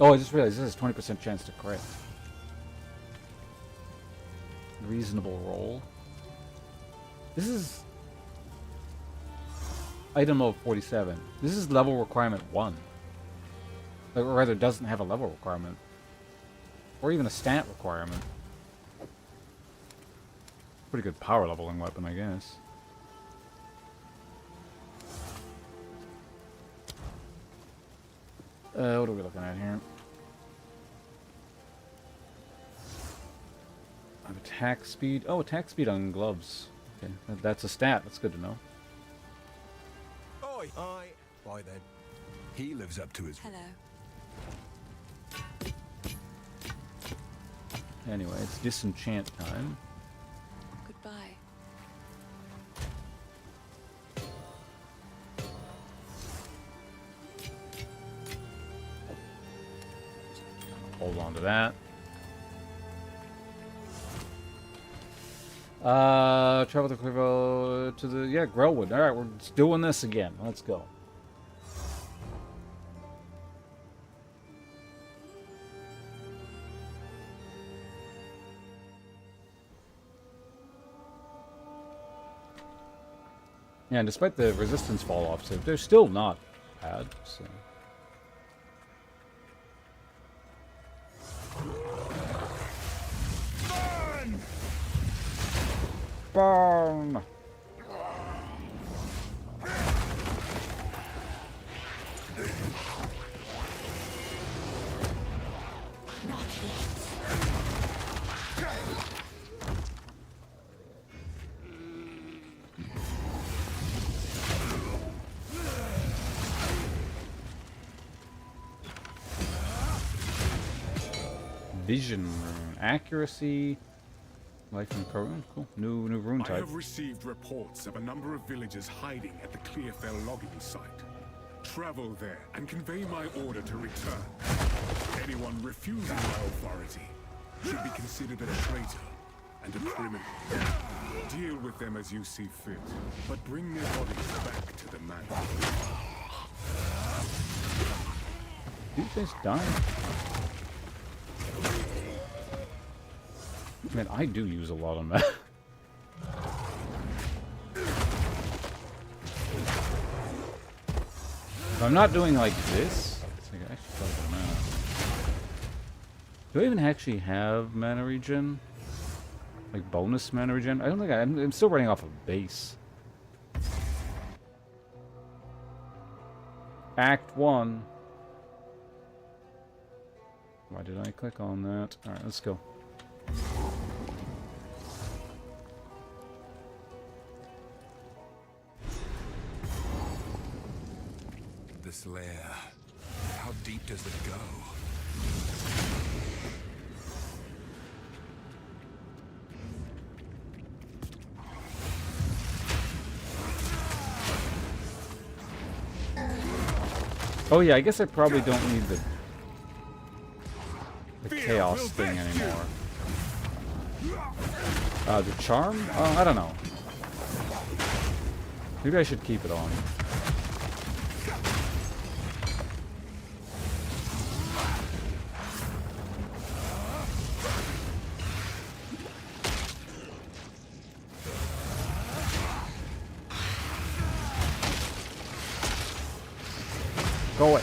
Oh, I just realized this has 20% chance to crit. Reasonable roll. This is item of 47. This is level requirement 1. Or rather, doesn't have a level requirement. Or even a stat requirement. Pretty good power leveling weapon, I guess. What are we looking at here? Attack speed. Oh, attack speed on gloves. Okay, that's a stat. That's good to know. Oi! Aye. Why then? He lives up to his... Hello. Anyway, it's disenchant time. Goodbye. Hold on to that. Travel the Quivo to the Grellwood. All right, we're just doing this again. Let's go. Yeah, and despite the resistance fall offs, they're still not bad. So. Burn! Vision rune. Accuracy. Life and rune. Cool. New rune I type. have received reports of a number of villagers hiding at the Clearfell logging site. Travel there and convey my order to return. Anyone refusing my authority should be considered a traitor and a criminal. Deal with them as you see fit, but bring their bodies back to the manor. You guys dying? Man, I do use a lot on that. If I'm not doing like this, it's like I actually felt the mana. Do I even actually have mana regen? Like bonus mana regen? I don't think I'm still running off of base. Act 1. Why did I click on that? Alright, let's go. This lair. How deep does it go? Oh yeah, I guess I probably don't need the chaos thing anymore. The charm? Oh, I don't know. Maybe I should keep it on. Go away.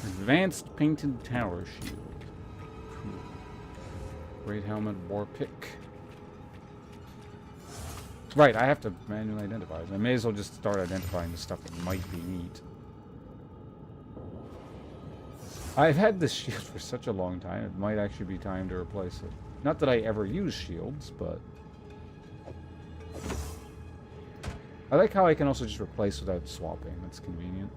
Advanced painted tower shield. Great helmet, war pick. Right, I have to manually identify it. I may as well just start identifying the stuff that might be neat. I've had this shield for such a long time, it might actually be time to replace it. Not that I ever use shields, but... I like how I can also just replace without swapping. That's convenient.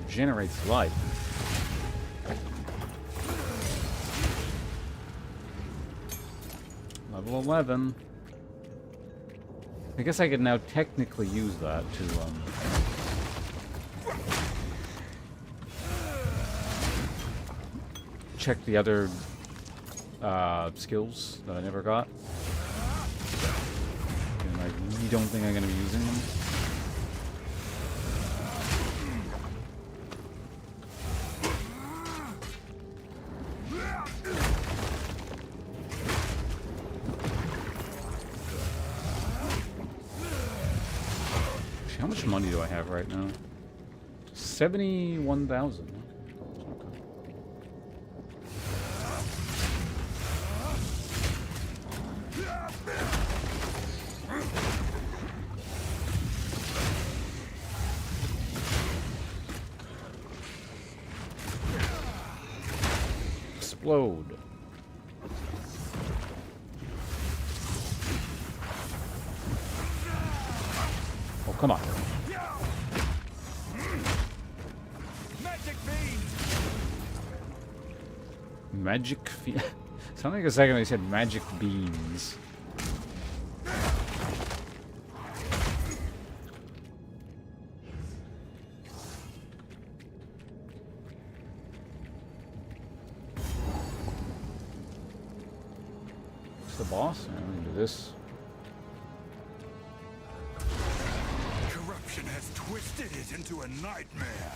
Generates life. Level 11. I guess I could now technically use that to check the other skills that I never got. And I really don't think I'm going to be using them. How much money do I have right now? 71,000. Explode. Oh, come on. Magic fiend. Sounded like a second I said magic beans. It's the boss. I'm gonna do this. Corruption has twisted it into a nightmare.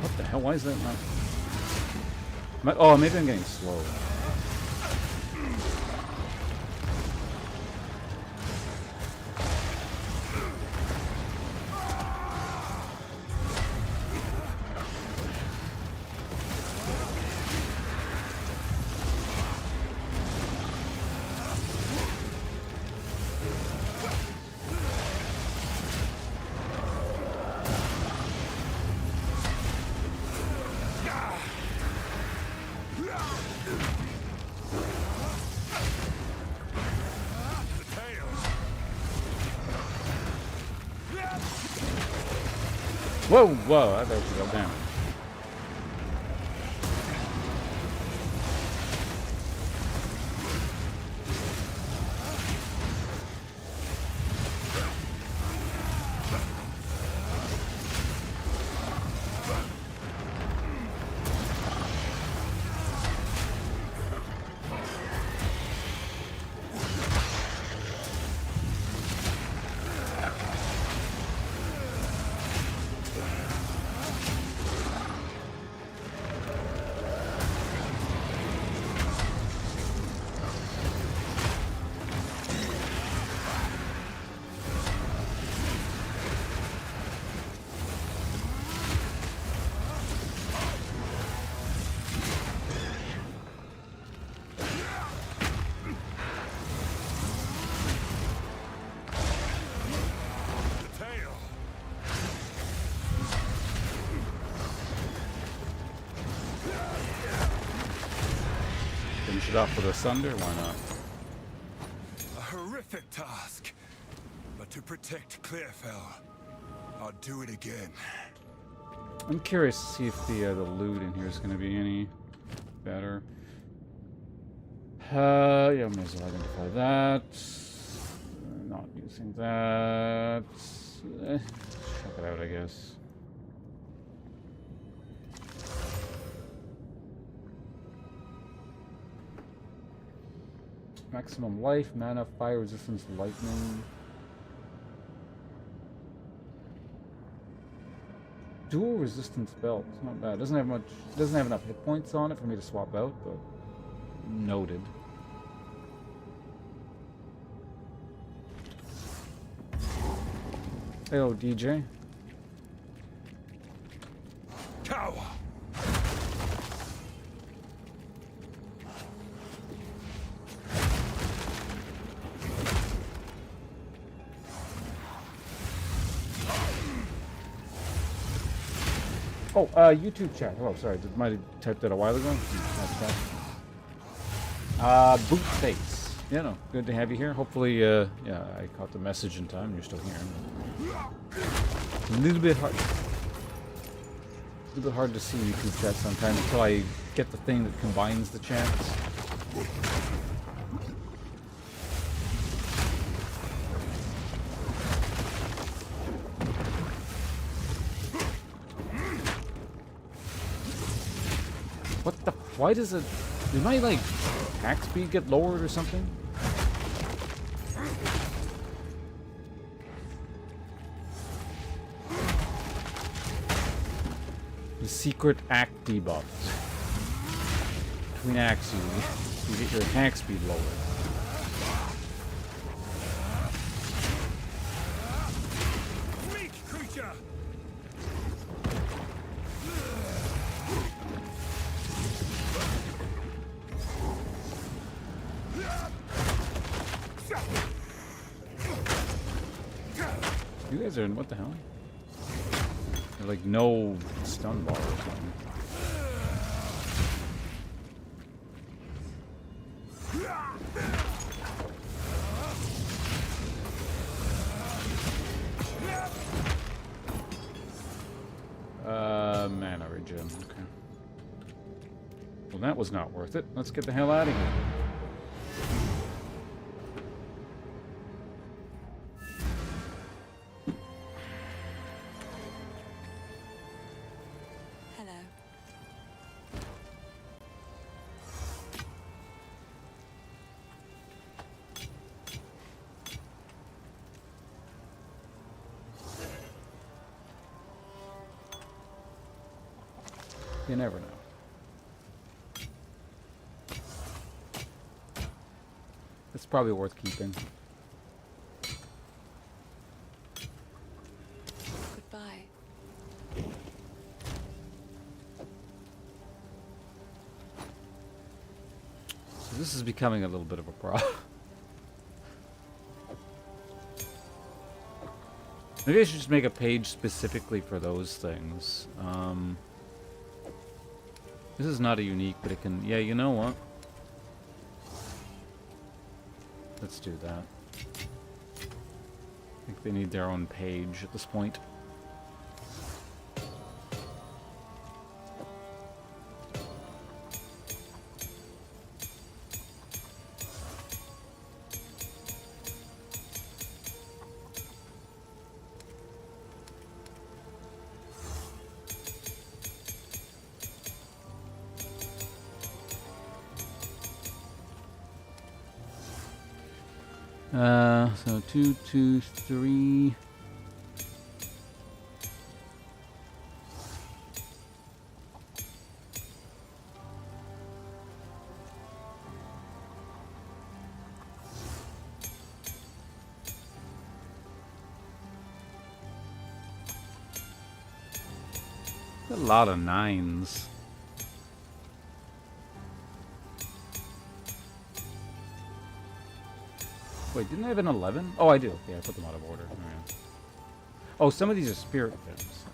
What the hell? Why is that not... Oh, maybe I'm getting slow. Whoa, whoa, that actually got down. Finish it off with a Sunder? Why not? A horrific task, but to protect Clearfell, I'll do it again. I'm curious to see if the loot in here is going to be any better. Yeah, I may as well identify that. Not using that. Check it out, I guess. Maximum life, mana, fire resistance, lightning. Dual resistance belt. It's not bad. Doesn't have much. Doesn't have enough hit points on it for me to swap out, but noted. Hello, DJ. Cow! Oh, YouTube chat. Hello, sorry. Might have typed that a while ago. Boot face. Yeah, no. Good to have you here. Hopefully, yeah, I caught the message in time. You're still here. It's a little bit hard. A little bit hard to see YouTube chat sometimes until I get the thing that combines the chats. What the? Why does it? Did my like attack speed get lowered or something? The secret act debuff. Between acts, you get your attack speed lowered. Weak creature! You guys are in what the hell? They're like no stun bar or something. Mana regen. Okay. Well, that was not worth it. Let's get the hell out of here. Hello. You never know. It's probably worth keeping. Goodbye. So this is becoming a little bit of a problem. Maybe I should just make a page specifically for those things. This is not a unique, but it can... Yeah, you know what? Let's do that. I think they need their own page at this point. So 2, 2, 3. A lot of 9s. Wait, didn't I have an 11? Oh, I do. Yeah, I put them out of order. Right. Oh, some of these are spirit gems.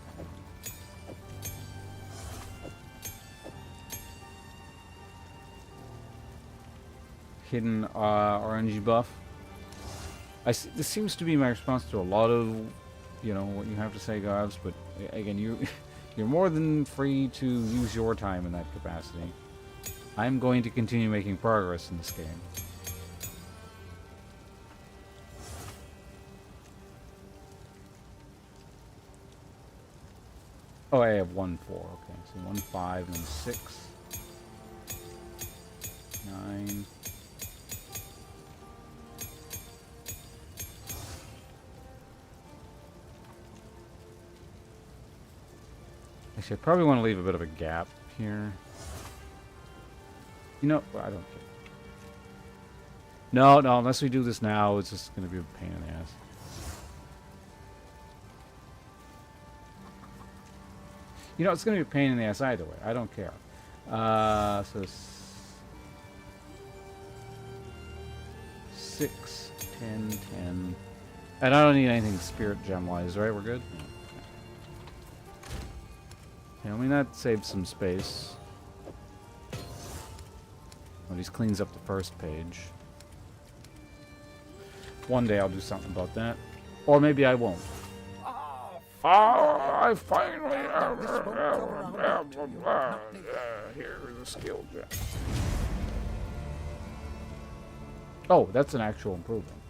hidden RNG buff. This seems to be my response to a lot of, you know, what you have to say, guys. But again, you're more than free to use your time in that capacity. I'm going to continue making progress in this game. Oh, I have 1, 4. Okay, so 1, 5, and 6, 9. Actually, I probably want to leave a bit of a gap here. You know, I don't care. No, unless we do this now, it's just going to be a pain in the ass. You know, it's going to be a pain in the ass either way. I don't care. So 6, 10, 10. And I don't need anything spirit gem-wise, right? We're good? Yeah, I mean, that saves some space. At least cleans up the first page. One day I'll do something about that. Or maybe I won't. I finally here's a skill gem. Oh, that's an actual improvement.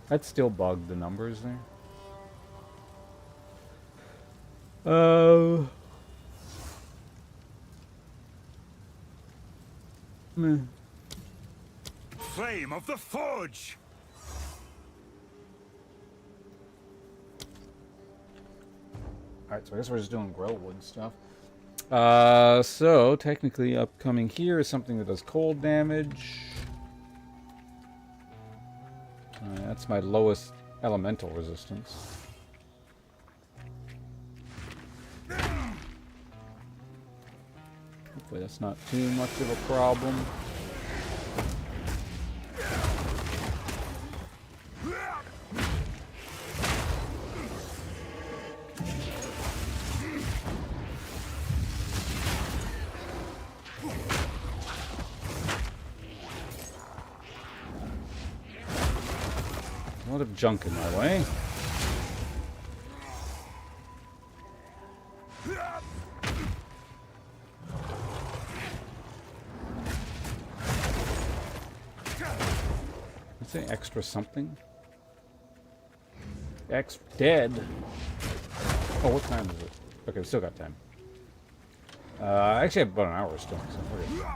That still bugged the numbers there. Flame of the Forge! Alright, so I guess we're just doing grow wood stuff. So, technically upcoming here is something that does cold damage. That's my lowest elemental resistance. Hopefully that's not too much of a problem. A lot of junk in my way. Let's say extra something. Dead. Oh, what time is it? Okay, we still got time. I actually have about an hour still, so we're good.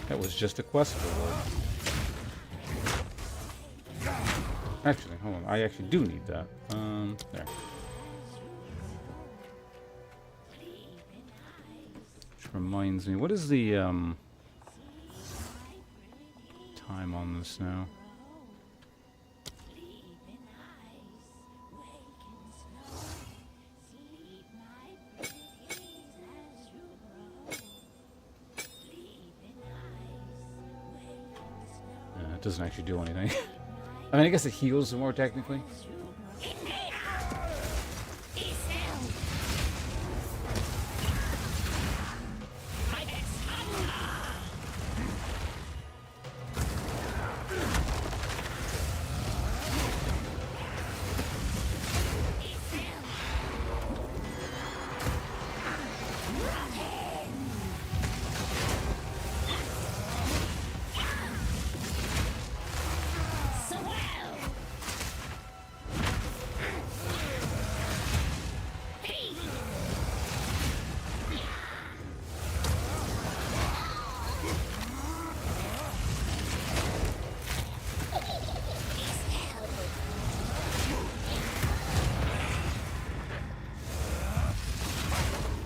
That was just a quest reward. Actually, hold on. I actually do need that. There. Which reminds me, what is the time on this now? It doesn't actually do anything. I mean, I guess it heals more technically.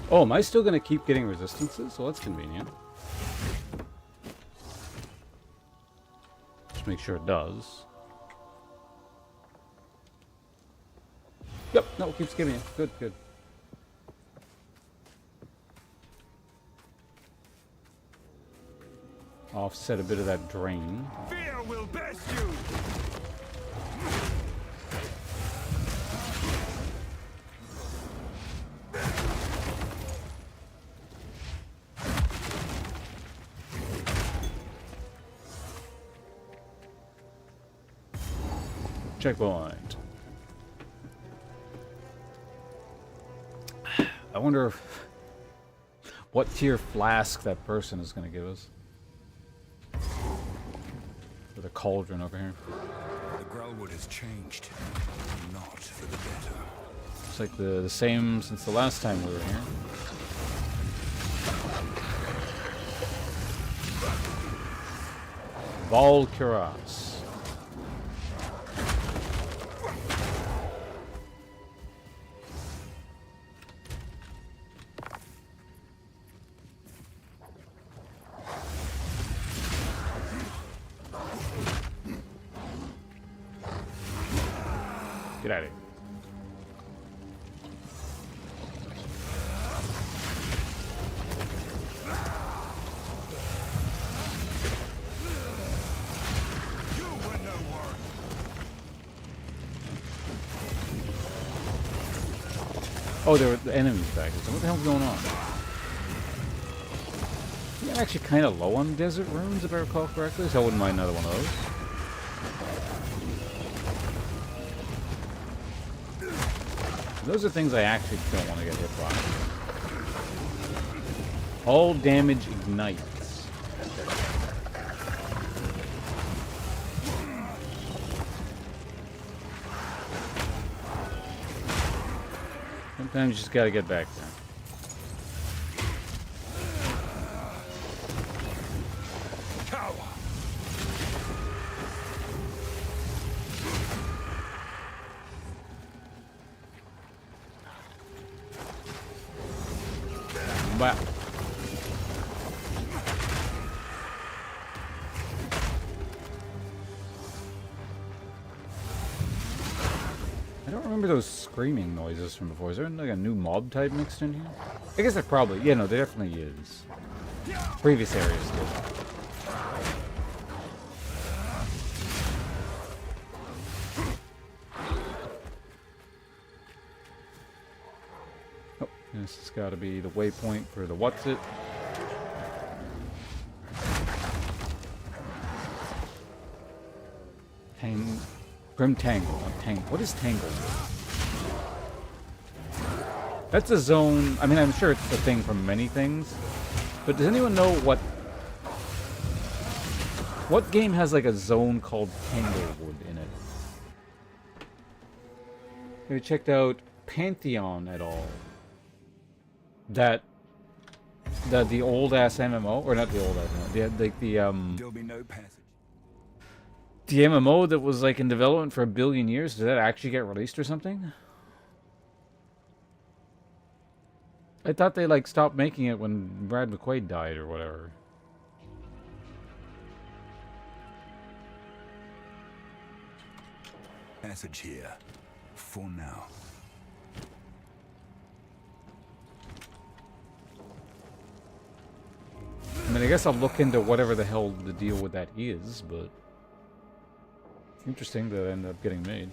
Oh, am I still going to keep getting resistances? Well, that's convenient. Just make sure it does. Yep, no, it keeps giving it. Good, good. offset a bit of that drain. Fear will best you! Checkpoint. I wonder if, what tier flask that person is going to give us. With a cauldron over here. The Growlwood has changed, not for the better. It's like the same since the last time we were here. Val Cuirass. Get out of here. You were no worse. Oh, there were the enemies back here. So what the hell's going on? Yeah, I'm actually kind of low on desert runes, if I recall correctly, so I wouldn't mind another one of those. Those are things I actually don't want to get hit by. All damage ignites. Sometimes you just gotta get back there. But I don't remember those screaming noises from before. Is there like a new mob type mixed in here? I guess there probably, yeah, no, there definitely is. Previous areas did. Oh, this has got to be the waypoint for the what's it. Grim Tangle, not Tangle. What is Tangle? That's a zone. I mean, I'm sure it's a thing from many things. But does anyone know what game has like a zone called Tanglewood in it? Have you checked out Pantheon at all? The old ass MMO, or not the old ass MMO, There'll be no passage. the MMO that was like in development for 1 billion years. Did that actually get released or something? I thought they like stopped making it when Brad McQuaid died or whatever. Passage here. For now. I mean, I guess I'll look into whatever the hell the deal with that is, but it's interesting that it ended up getting made.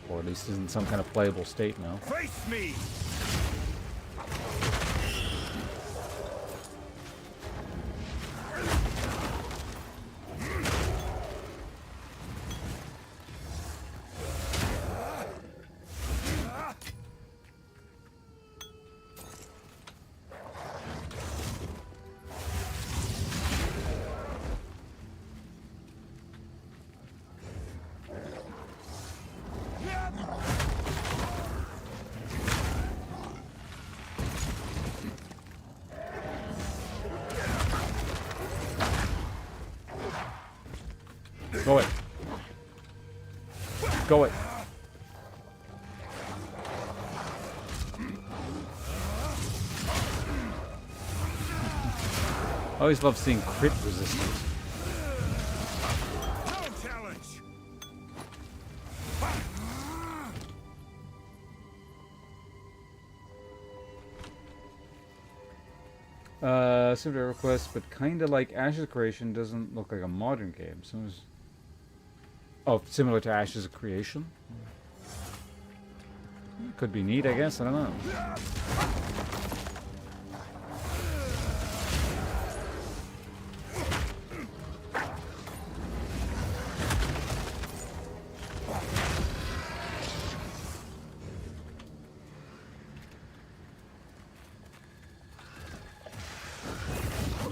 Or at least is in some kind of playable state now. Face me! Go it. Go it. I always love seeing crit resistance. No challenge! similar request, but kind of like Ashes Creation doesn't look like a modern game. So it's... Oh, similar to Ashes of Creation? Could be neat, I guess. I don't know.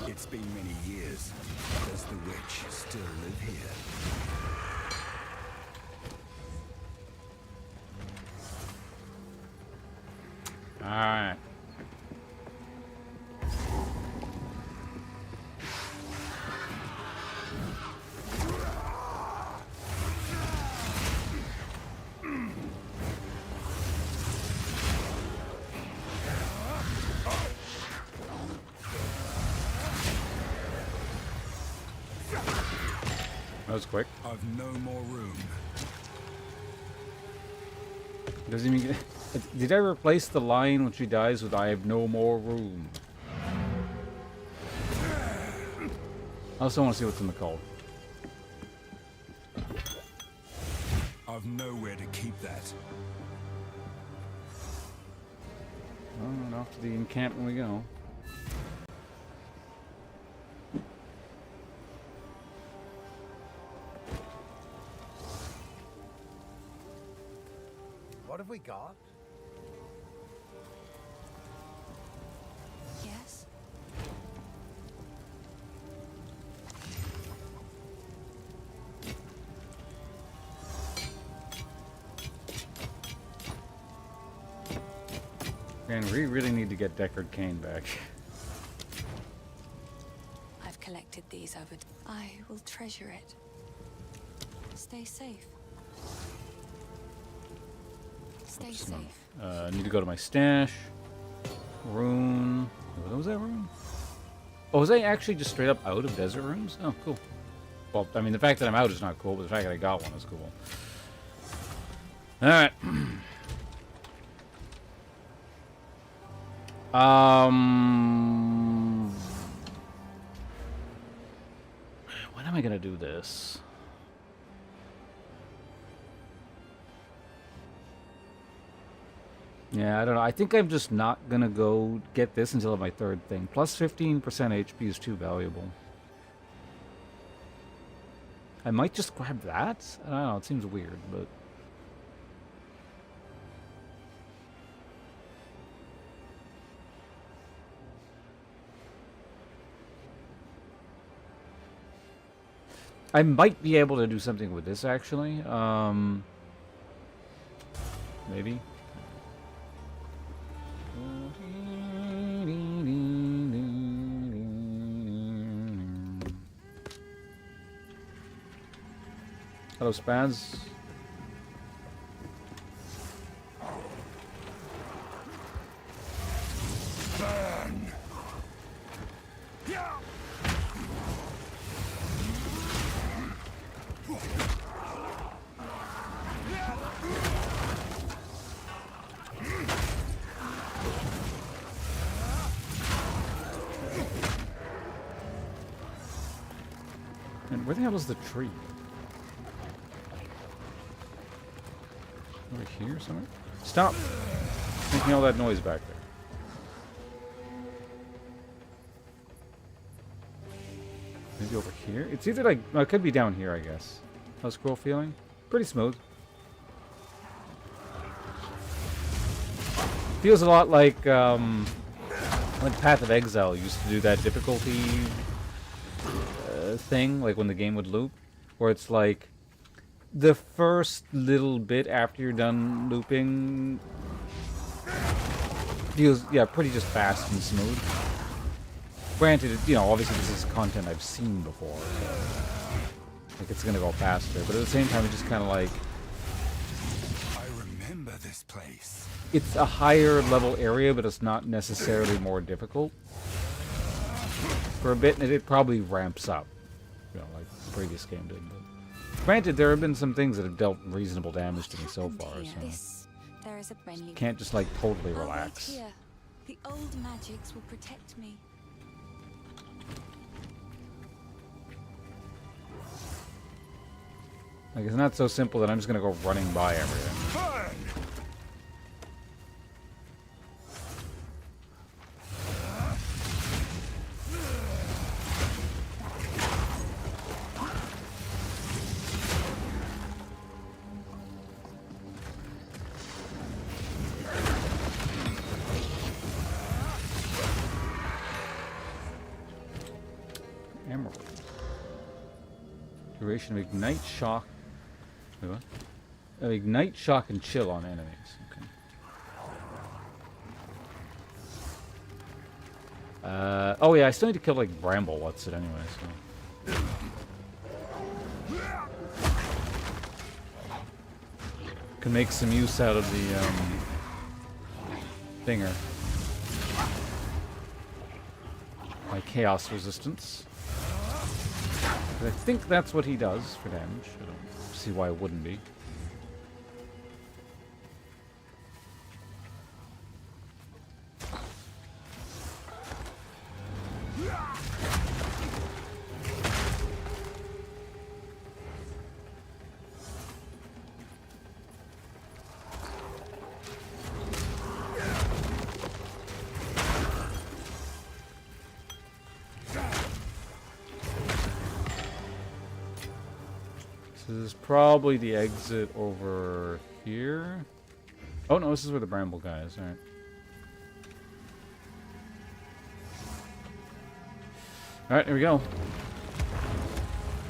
It's been many years. Does the witch still live here? Alright. That was quick. I've no more room. Doesn't even get... Did I replace the line when she dies with "I have no more room"? I also want to see what's in the cult. I've nowhere to keep that. Well, and off to the encampment we go. What have we got? Yes? Man, we really need to get Deckard Cain back. I've collected these over. I will treasure it. Stay safe. Stay safe. Need to go to my stash. Rune. What was that rune? Oh, was I actually just straight up out of desert runes? Oh, cool. Well, I mean, the fact that I'm out is not cool, but the fact that I got one is cool. Alright. When am I gonna do this? Yeah, I don't know. I think I'm just not gonna go get this until my third thing. Plus 15% HP is too valuable. I might just grab that? I don't know, it seems weird, but... I might be able to do something with this, actually. Maybe. Hello, Spaz. Burn! And where the hell is the tree? Over here somewhere? Stop making all that noise back there. Maybe over here? It's either like... Well, it could be down here, I guess. How's scroll feeling? Pretty smooth. Feels a lot like Path of Exile used to do that difficulty thing, like when the game would loop, where it's like the first little bit after you're done looping feels, yeah, pretty just fast and smooth. Granted, you know, obviously this is content I've seen before, so like it's gonna go faster, but at the same time it's just kind of like, I remember this place. it's a higher level area, but it's not necessarily more difficult. For a bit, and it probably ramps up, you know, like the previous game did. But granted, there have been some things that have dealt reasonable damage to me so far, so There is a friendly. can't just like totally I'll wait relax. here. The old magics will protect me. Like, it's not so simple that I'm just gonna go running by everything. Burn! Emerald. Duration of ignite, shock. Wait, what? Ignite, shock, and chill on enemies. Okay. Oh yeah, I still need to kill like Bramble. What's it anyway? So. Can make some use out of the thinger. My chaos resistance. But I think that's what he does for damage. I don't see why it wouldn't be. This is probably the exit over here. Oh no, this is where the Bramble guy is. Alright. Alright, here we go.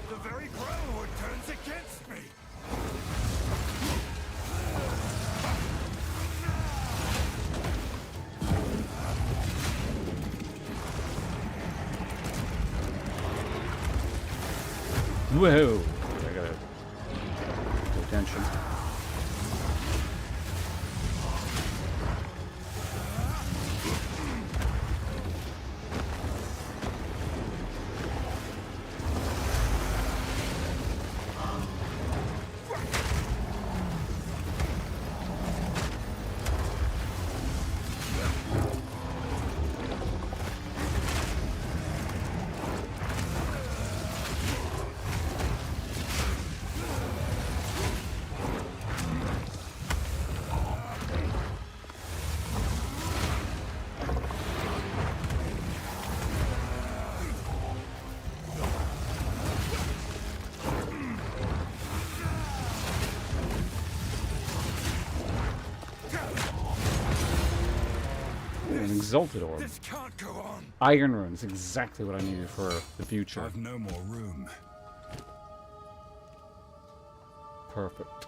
The very groundwood turns against me. Whoa! I gotta pay attention. An exalted orb. This can't go on. Iron runes, exactly what I needed for the future. I've no more room. Perfect.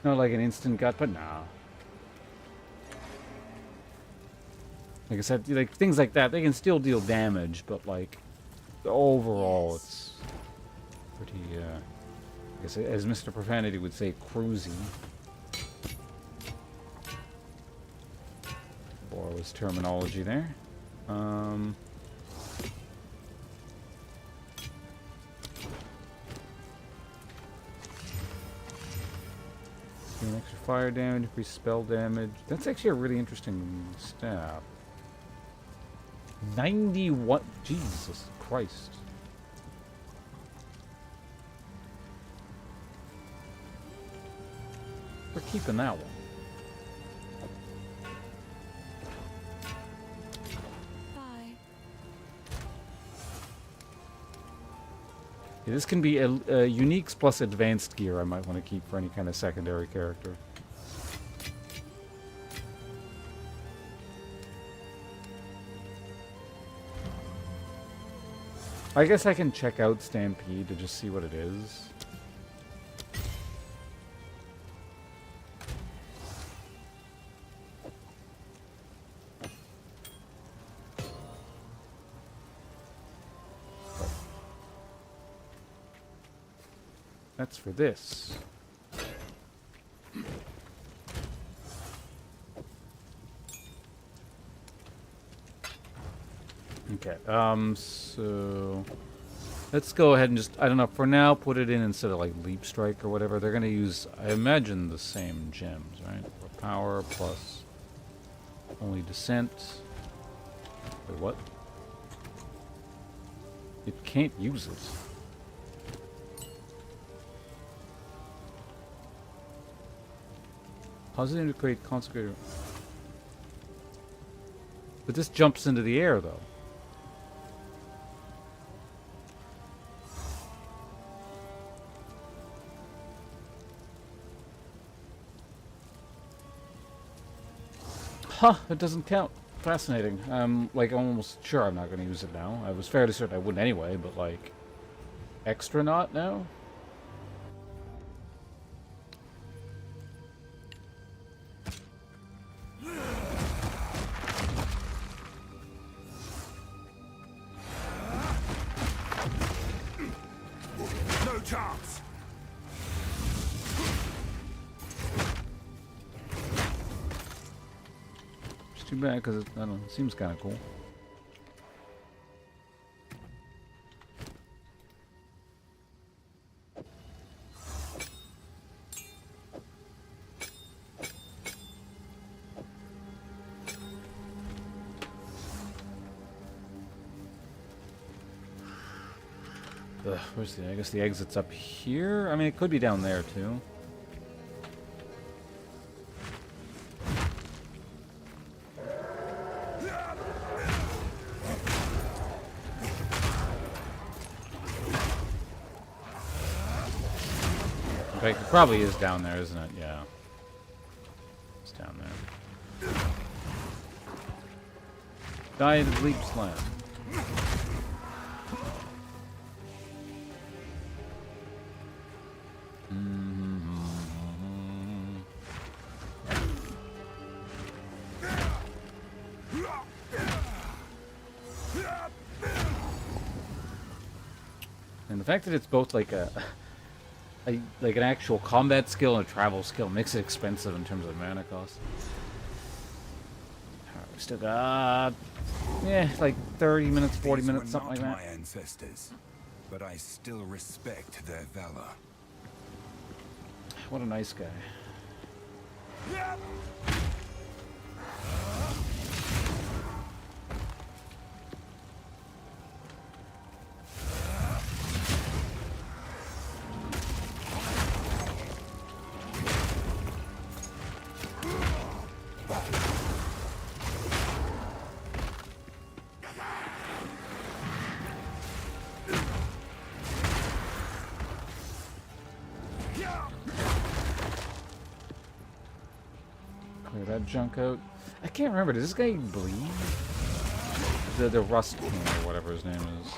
Not like an instant gut, but nah. Like I said, like things like that, they can still deal damage, but like overall, it's pretty. I guess as Mr. Profanity would say, cruisy. Borrow his terminology there. Doing extra fire damage, increase spell damage. That's actually a really interesting stat. 91. Jesus Christ. We're keeping that one. Bye. Yeah, this can be a uniques plus advanced gear I might want to keep for any kind of secondary character. I guess I can check out Stampede to just see what it is. That's for this. Okay, so let's go ahead and just, I don't know, for now, put it in instead of like Leap Strike or whatever. They're going to use, I imagine, the same gems, right? For power plus Only descent. Wait, what? It can't use it. Positive to create consecrator. But this jumps into the air, though. Huh, it doesn't count. Fascinating. Like, I'm almost sure I'm not going to use it now. I was fairly certain I wouldn't anyway, but, like, extra not now? No chance. It's too bad because I don't know, it seems kind of cool. Where's the? I guess the exit's up here. I mean, it could be down there too. In fact, it probably is down there, isn't it? Yeah. It's down there. Dive, leap, slam. And the fact that it's both like like an actual combat skill and a travel skill makes it expensive in terms of mana cost. Alright, we still got like 30 minutes, 40 These minutes, were something like not that. my ancestors, but I still respect their valor. What a nice guy. Clear that junk out. I can't remember. Does this guy bleed? The Rust King or whatever his name is.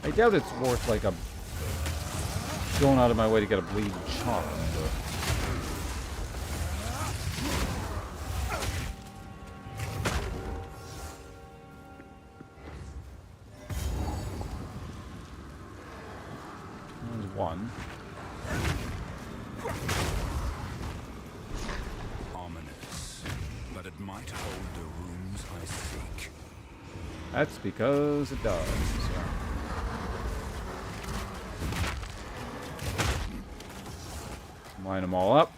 I doubt it's worth like going out of my way to get a bleed charm. But... There's one. Ominous, but it might hold the rooms I seek. That's because it does. Line them all up.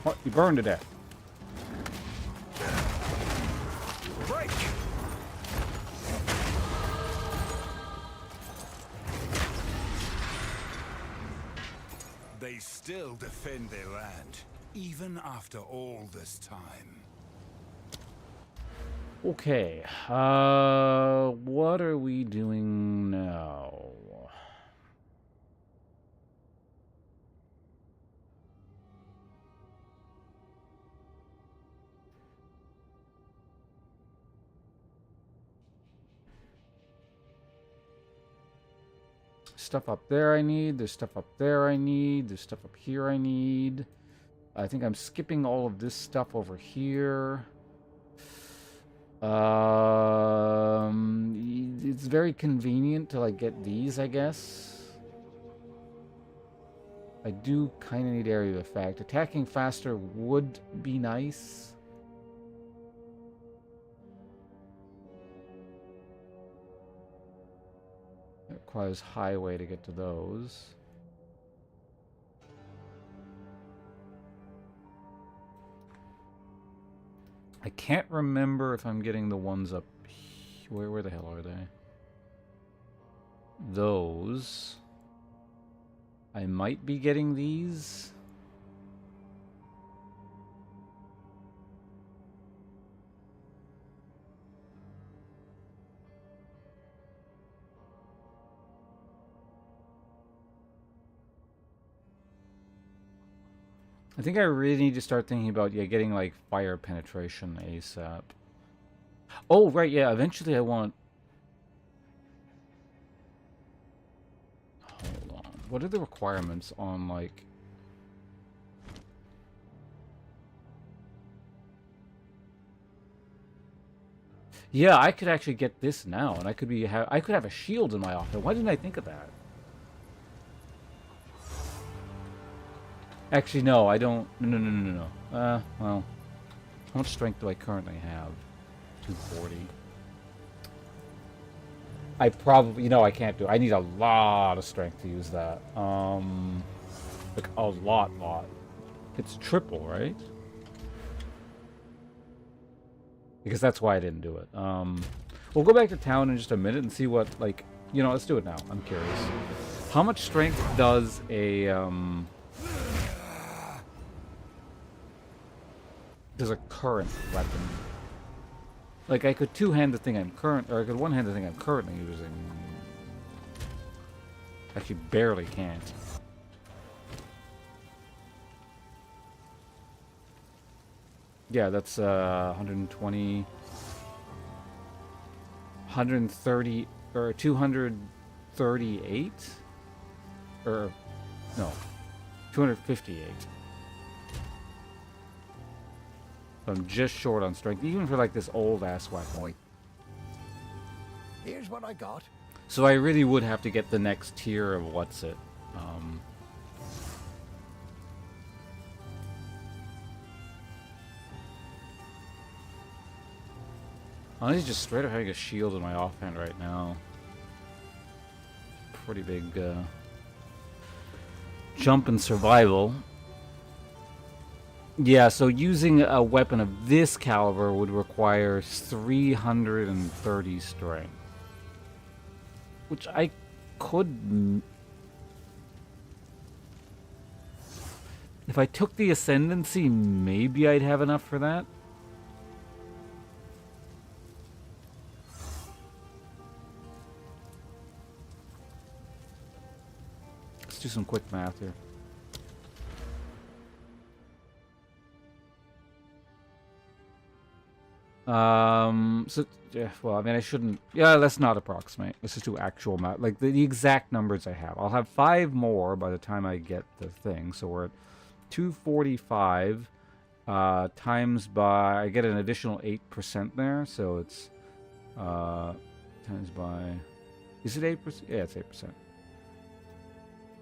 What? You burned to death. Break! They still defend their land, even after all this time. Okay, what are we doing now? Stuff up there I need, there's stuff up there I need, there's stuff up here I need. I think I'm skipping all of this stuff over here. It's very convenient to like get these, I guess. I do kind of need area of effect. Attacking faster would be nice. requires highway to get to those. I can't remember if I'm getting the ones up here. Where the hell are they? Those. I might be getting these. I think I really need to start thinking about, yeah, getting, like, fire penetration ASAP. Oh, right, yeah, eventually I want... Hold on. What are the requirements on, like... Yeah, I could actually get this now, and I could be I could have a shield in my office. Why didn't I think of that? Actually, no, I don't. No. Well, how much strength do I currently have? 240. I probably, I can't do it. I need a lot of strength to use that. Like a lot. It's triple, right? Because that's why I didn't do it. We'll go back to town in just a minute and see what, like, let's do it now. I'm curious. How much strength does a, current weapon? Like, I could two-hand the thing or I could one-hand the thing I'm currently using. Actually, barely can't. Yeah, that's 120, 130, or 238? Or, no, 258. So I'm just short on strength, even for like this old-ass weapon. Here's what I got. So I really would have to get the next tier of what's it. Honestly, just straight up having a shield in my offhand right now. Pretty big jump in survival. Yeah, so using a weapon of this caliber would require 330 strength. Which I could... If I took the Ascendancy, maybe I'd have enough for that. Let's do some quick math here. So, yeah, well, I mean, I shouldn't... Yeah, let's not approximate. Let's just do actual math. Like, the exact numbers I have. I'll have 5 more by the time I get the thing. So we're at 245 times by... I get an additional 8% there. So it's... times by... Is it 8%? Yeah, it's 8%.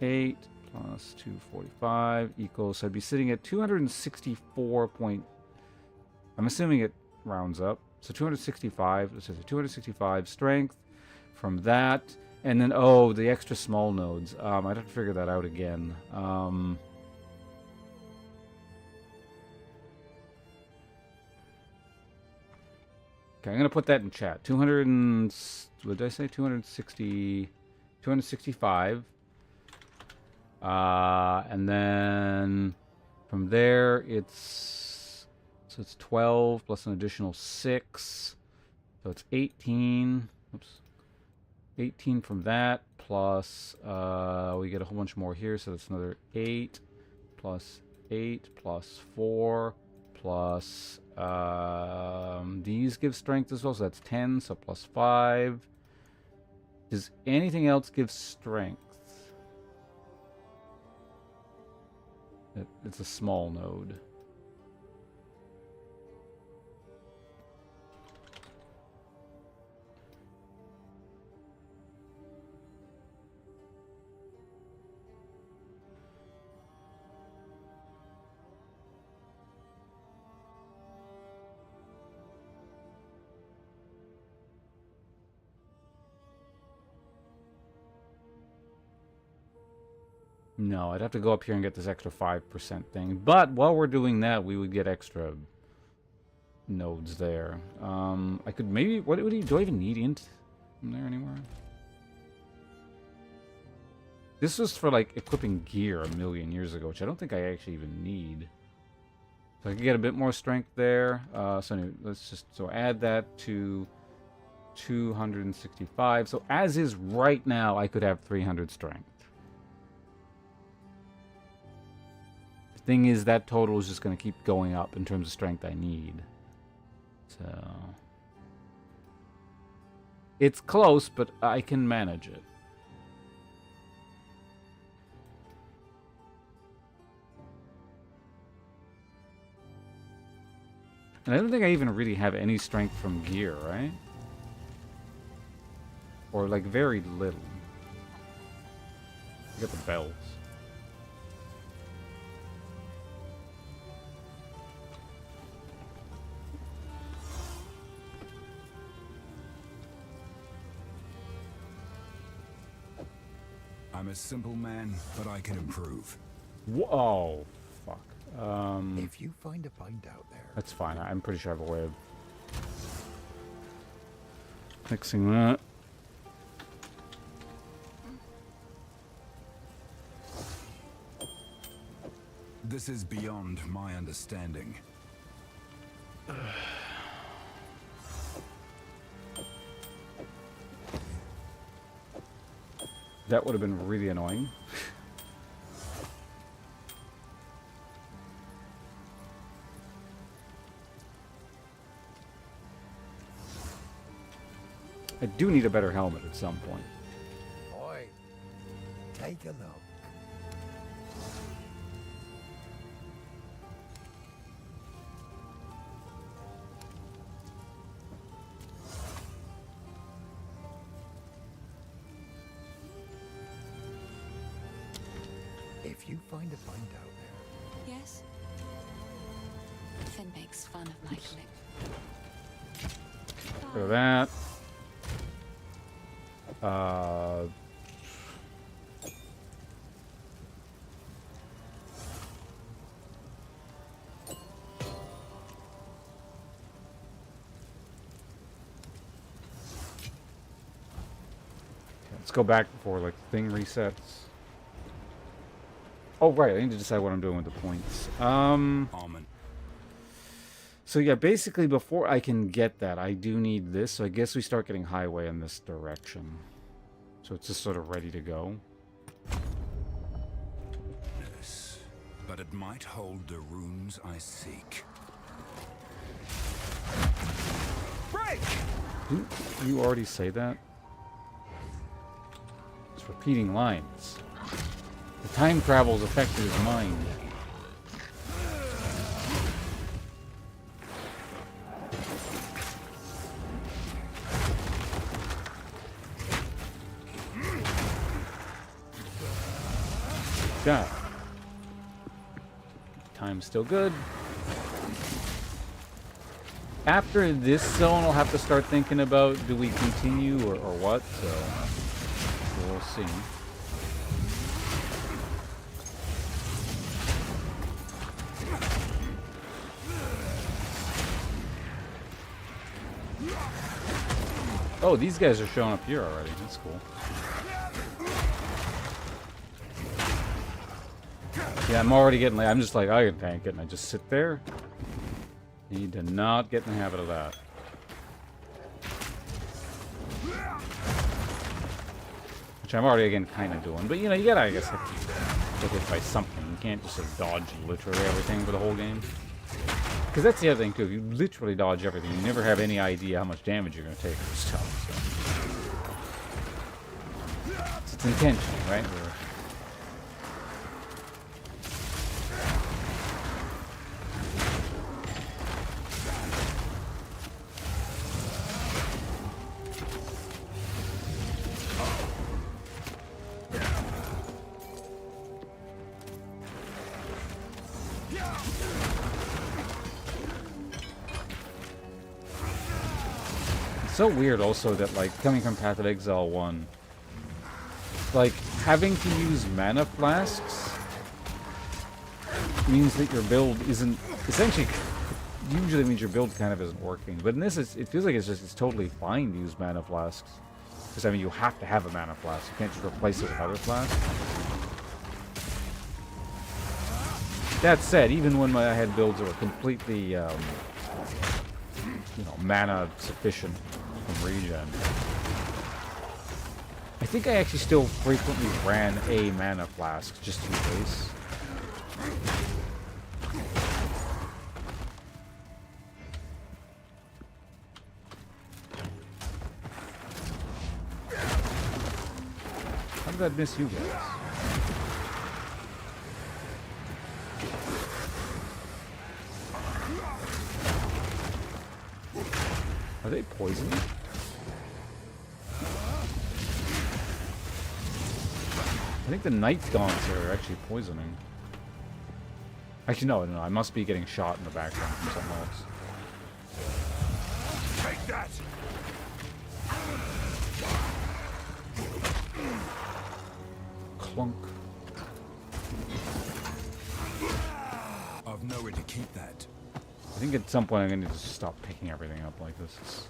8 plus 245 equals... So I'd be sitting at 264 point... I'm assuming it rounds up. So 265, let's say 265 strength from that. And then, oh, the extra small nodes. I'd have to figure that out again. Okay, I'm going to put that in chat. 200 and... What did I say? 260... 265. And then from there, it's... So it's 12 plus an additional 6. So it's 18. Oops. 18 from that plus we get a whole bunch more here, so that's another 8 plus 8 plus 4 plus these give strength as well, so that's 10, so plus 5. Does anything else give strength? It's a small node. No, I'd have to go up here and get this extra 5% thing. But while we're doing that, we would get extra nodes there. I could maybe... do I even need int from there anymore? This was for, like, equipping gear a million years ago, which I don't think I actually even need. So I could get a bit more strength there. So anyway, let's just... So add that to 265. So as is right now, I could have 300 strength. The thing is, that total is just going to keep going up in terms of strength I need. So... It's close, but I can manage it. And I don't think I even really have any strength from gear, right? Or, like, very little. I got the bells. I'm a simple man, but I can improve. Whoa. Fuck. If you find a pint out there... That's fine. I'm pretty sure I have a way of fixing that. This is beyond my understanding. That would have been really annoying. I do need a better helmet at some point. Boy, take a look. If you find a pint out there... Yes? Finn makes fun of my collection. Look at that. Let's go back before, like, the thing resets. Oh, right, I need to decide what I'm doing with the points. Almond. So yeah, basically before I can get that, I do need this. So I guess we start getting highway in this direction. So it's just sort of ready to go. Yes, but it might hold the runes I seek. Break! Didn't you already say that? It's repeating lines. The time travel's affected his mind. Yeah. Time's still good. After this zone, I'll have to start thinking about, do we continue or what? So we'll see. Oh, these guys are showing up here already. That's cool. Yeah, I'm already getting late. I'm just like, I can tank it, and I just sit there. Need to not get in the habit of that. Which I'm already, again, kind of doing. But, you know, you gotta, I guess, get hit by something. You can't just, like, dodge literally everything for the whole game. Because that's the other thing, too. If you literally dodge everything, you never have any idea how much damage you're going to take from stuff. So it's intentional, right? It's so weird also that, like, coming from Path of Exile 1, like, having to use mana flasks means that your build isn't essentially usually means your build kind of isn't working. But in this, it feels like it's totally fine to use mana flasks. Because I mean, you have to have a mana flask. You can't just replace it with other flasks. That said, even when I had builds that were completely, you know, mana sufficient from regen, I think I actually still frequently ran a mana flask just in case. How did that miss you guys? Are they poisoned? I think the night gaunts are actually poisoning. Actually, no, I must be getting shot in the background from something else. Take that! Clunk. I've nowhere to keep that. I think at some point I'm going to just stop picking everything up like this. It's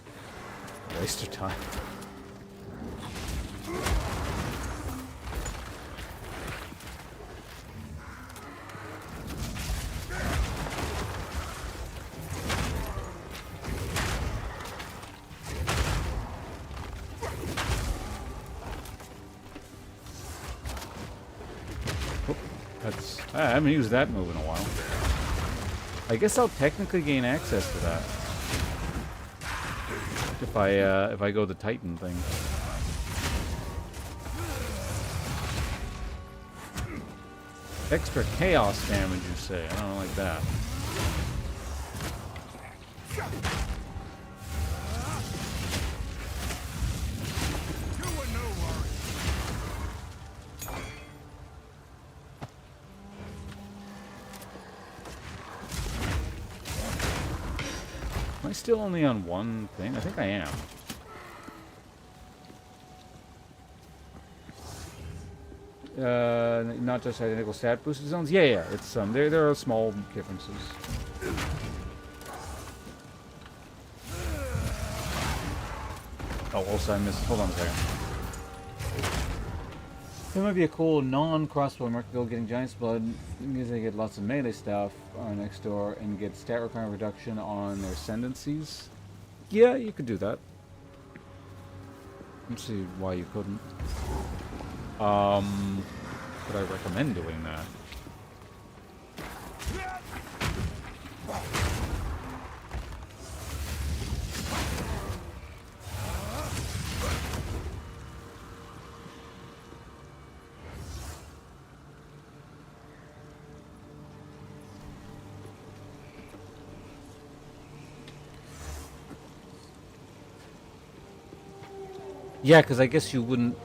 a waste of time. I haven't used that move in a while. I guess I'll technically gain access to that if I go the Titan thing. Extra chaos damage, you say? I don't like that. Am I still only on one thing? I think I am. Not just identical stat boosted zones. Yeah. It's there are small differences. Oh, also I missed. Hold on a second. There might be a cool non-crossbow mark build getting Giant's Blood. Means they get lots of melee stuff next door and get stat requirement reduction on their ascendancies. Yeah, you could do that. Let's see why you couldn't. Would I recommend doing that? Yeah, because I guess you wouldn't...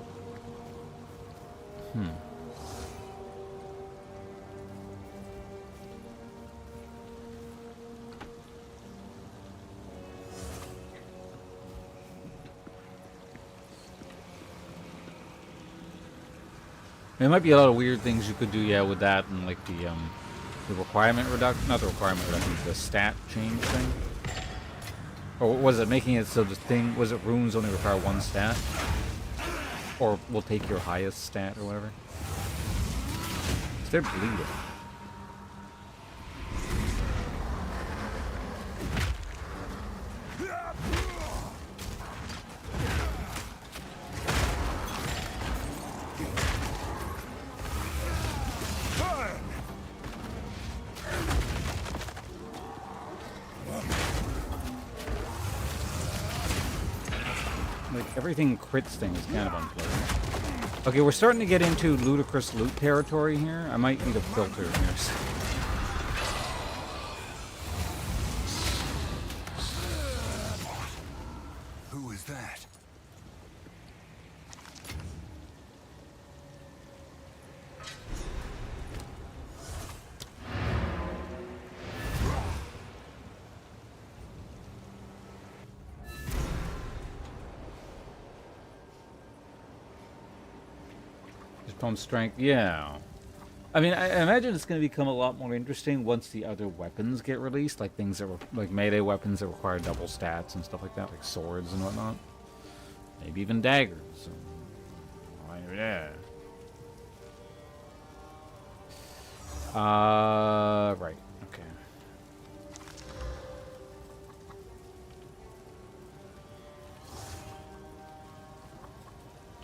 There might be a lot of weird things you could do, yeah, with that and like the requirement reduction, not the requirement reduction, the stat change thing. Or was it making it so the thing, was it runes only require one stat? Or will take your highest stat or whatever? They're bleeding. Everything crits thing is kind of unpleasant. Okay, we're starting to get into ludicrous loot territory here. I might need a filter here. Who is that? Tome strength, yeah. I mean, I imagine it's going to become a lot more interesting once the other weapons get released, like things that were like melee weapons that require double stats and stuff like that, like swords and whatnot. Maybe even daggers. Yeah. Right. Okay.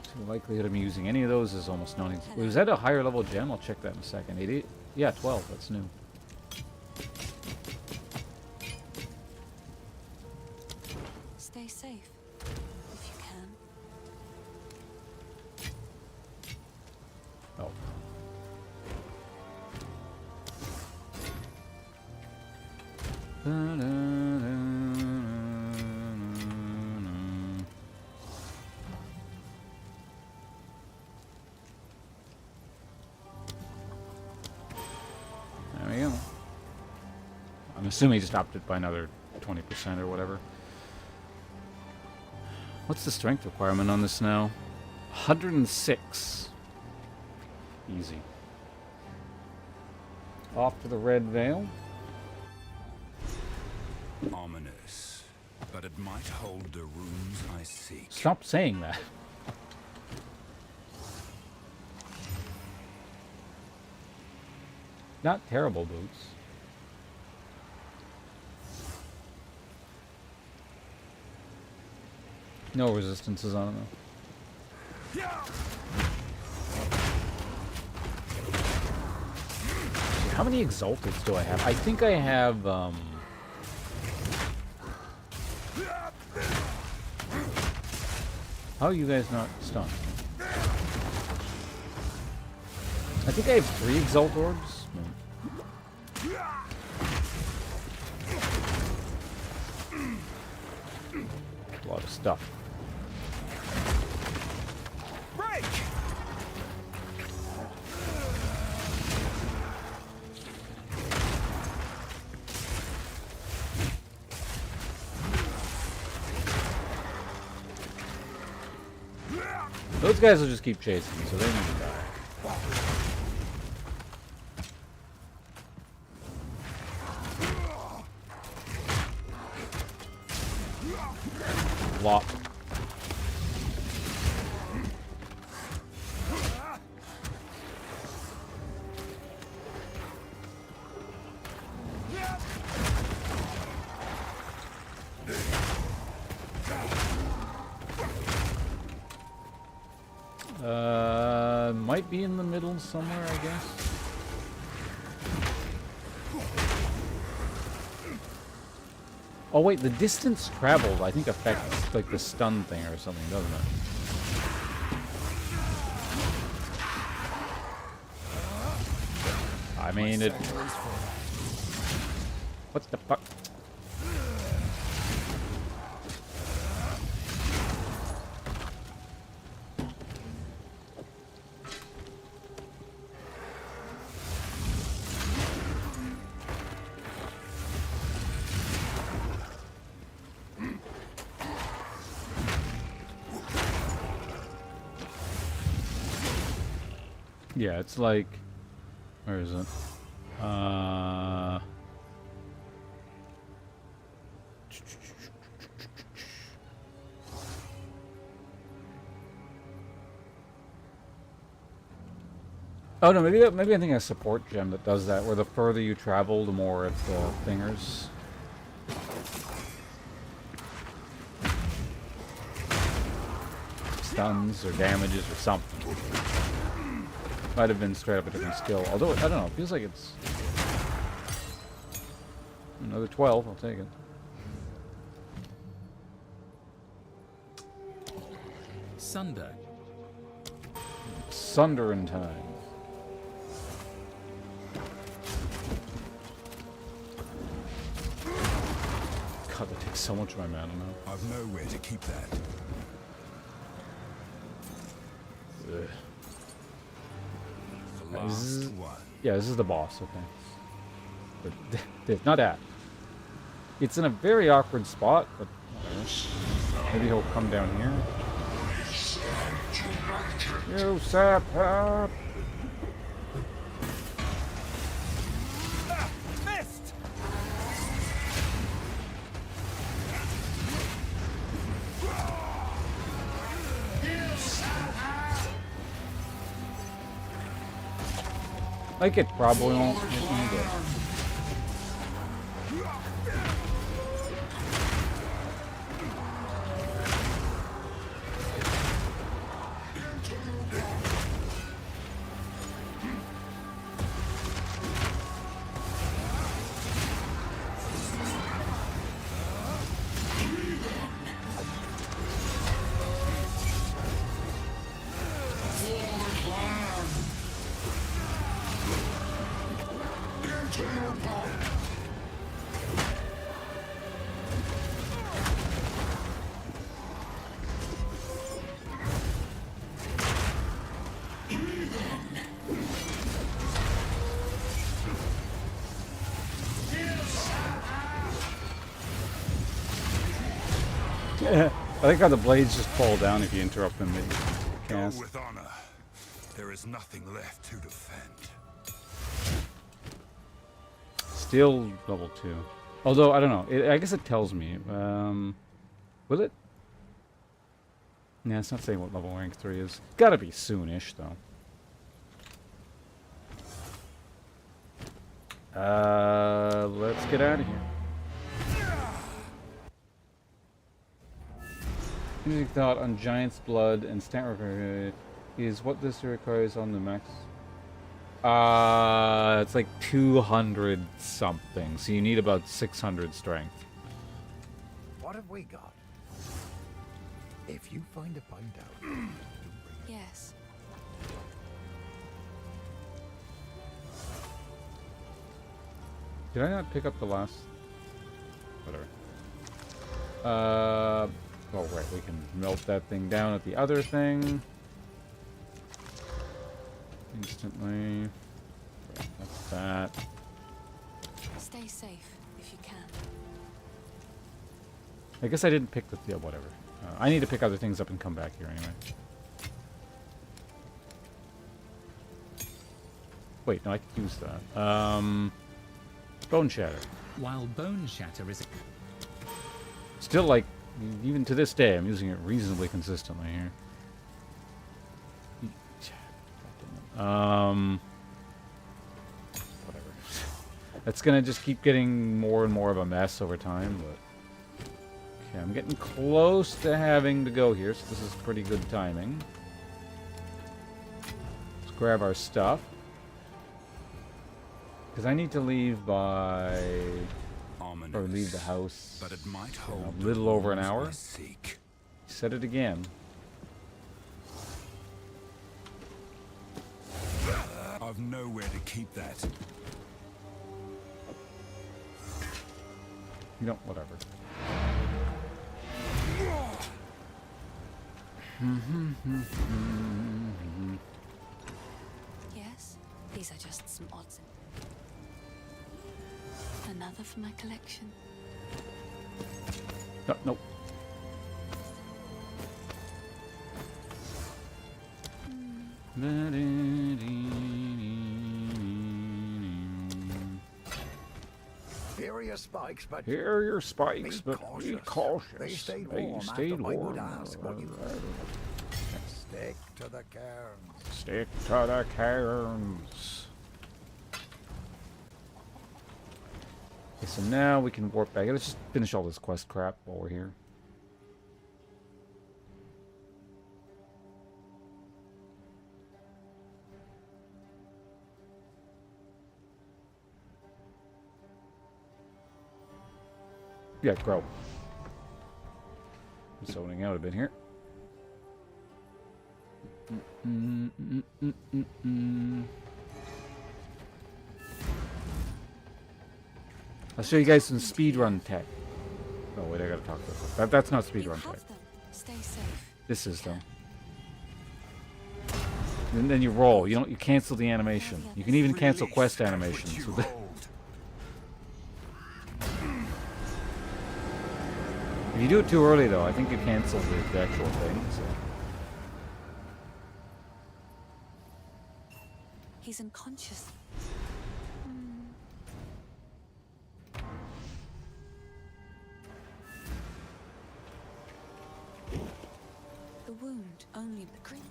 So the likelihood of me using any of those is almost none. Was that a higher level gem? I'll check that in a second. 80? Yeah, 12. That's new. Stay safe, if you can. Oh. There we go. I'm assuming he just upped it by another 20% or whatever. What's the strength requirement on this now? 106. Easy. Off to the Red Veil. Ominous, but it might hold the runes I seek. Stop saying that. Not terrible boots. No resistances on it though. How many exalteds do I have? I think I have how are you guys not stunned? I think I have 3 exalt orbs. A lot of stuff. Break! Those guys will just keep chasing me, so they need to die. Lock. Might be in the middle somewhere, I guess. Oh wait, the distance traveled I think affects like the stun thing or something, doesn't it? I mean it. What the fuck? Yeah, it's like, where is it? Oh no, maybe I think a support gem that does that, where the further you travel, the more it fingers. Stuns or damages or something. Might have been straight up a different skill. Although, I don't know, it feels like it's... Another 12, I'll take it. Sunder. Sunder in time. God, that takes so much of my mana now. I've nowhere to keep that. Ugh. The last one. Yeah, this is the boss, okay. But not that. It's in a very awkward spot, but whatever. Maybe he'll come down here. You sap up. Missed! Like it probably won't hit me, but I like how the blades just fall down if you interrupt them Go mid-cast. with honor. There is nothing left to defend. Still level 2. Although, I don't know. I guess it tells me. Will it? Yeah, it's not saying what level rank 3 is. Gotta be soonish, though. Let's get out of here. Music thought on Giant's Blood and stat record is what this requires on the max. It's like 200 something, so you need about 600 strength. What have we got? If you find a pint out, do bring it. Yes. Did I not pick up the last? Whatever. Oh right, we can melt that thing down at the other thing. Instantly. Right, that's that. Stay safe if you can. I guess I didn't pick the... Yeah, whatever. I need to pick other things up and come back here anyway. Wait, no, I could use that. Bone Shatter. While Bone Shatter is Still, like, even to this day, I'm using it reasonably consistently here. Whatever. That's gonna just keep getting more and more of a mess over time, but... Okay, I'm getting close to having to go here, so this is pretty good timing. Let's grab our stuff. Because I need to leave by... Or leave the house But it might in hold a little over an the hour. I seek. Said it again. I've nowhere to keep that. You know, whatever. Yes? These are just some odds. Another for my collection. No, nope. Here are your spikes, but Here are your spikes, be but be cautious. cautious. They stayed They warm stayed after I would warm. ask what you stick to the cairns. Stick to the cairns. Okay, so now we can warp back. Let's just finish all this quest crap while we're here. Yeah, grow. I'm zoning out a bit here. I'll show you guys some speedrun tech. Oh wait, I gotta talk about that. That's not You speedrun tech. have them. Stay safe. This is though. And then you roll. You cancel the animation. You can even cancel quest animations. You with the- hold. If you do it too early though, I think you cancel the actual thing. So. He's unconscious. The wound only the green.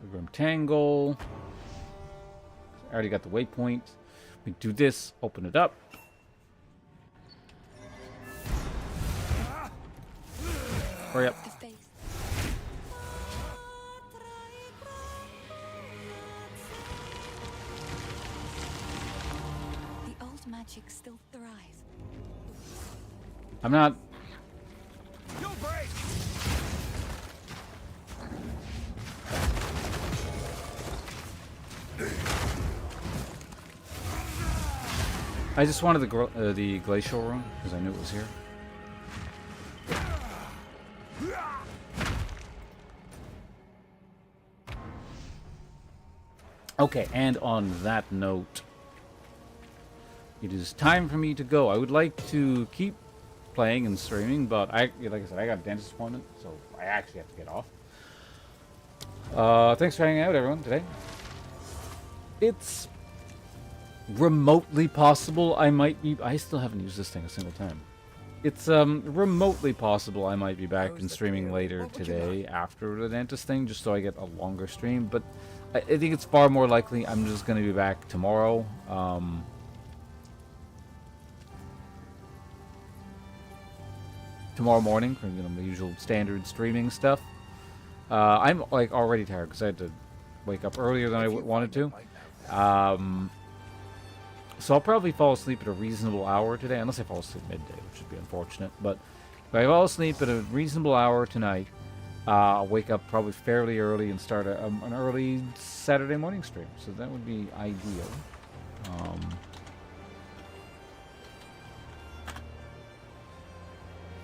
We're going to Tangle. I already got the waypoint. We do this, open it up. Hurry up. The face. The old magic still thrives. I'm not. You'll break! I just wanted the glacial rune because I knew it was here. Okay, and on that note, it is time for me to go. I would like to keep playing and streaming, but like I said, I got a dentist appointment, so I actually have to get off. Thanks for hanging out, everyone, today. It's remotely possible I might be... I still haven't used this thing a single time. It's remotely possible I might be back and streaming later today after the dentist thing, just so I get a longer stream, but I think it's far more likely I'm just going to be back tomorrow. Tomorrow morning for my usual standard streaming stuff. I'm like already tired because I had to wake up earlier than I wanted to. So I'll probably fall asleep at a reasonable hour today, unless I fall asleep midday, which would be unfortunate. But if I fall asleep at a reasonable hour tonight, I'll wake up probably fairly early and start an early Saturday morning stream. So that would be ideal.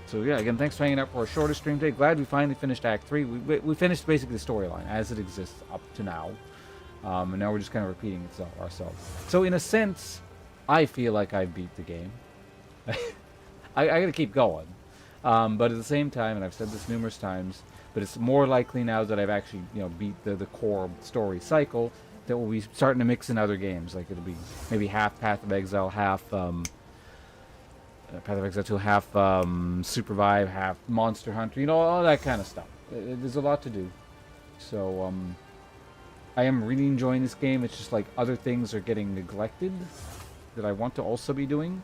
So yeah, again, thanks for hanging out for a shorter stream today. Glad we finally finished Act 3. We finished basically the storyline as it exists up to now. And now we're just kind of repeating itself ourselves. So in a sense, I feel like I beat the game. I gotta keep going. But at the same time, and I've said this numerous times, but it's more likely now that I've actually, beat the core story cycle that we'll be starting to mix in other games. Like it'll be maybe half Path of Exile, half Path of Exile 2, half Supervive, half Monster Hunter, all that kind of stuff. There's a lot to do. So, I am really enjoying this game. It's just like other things are getting neglected that I want to also be doing.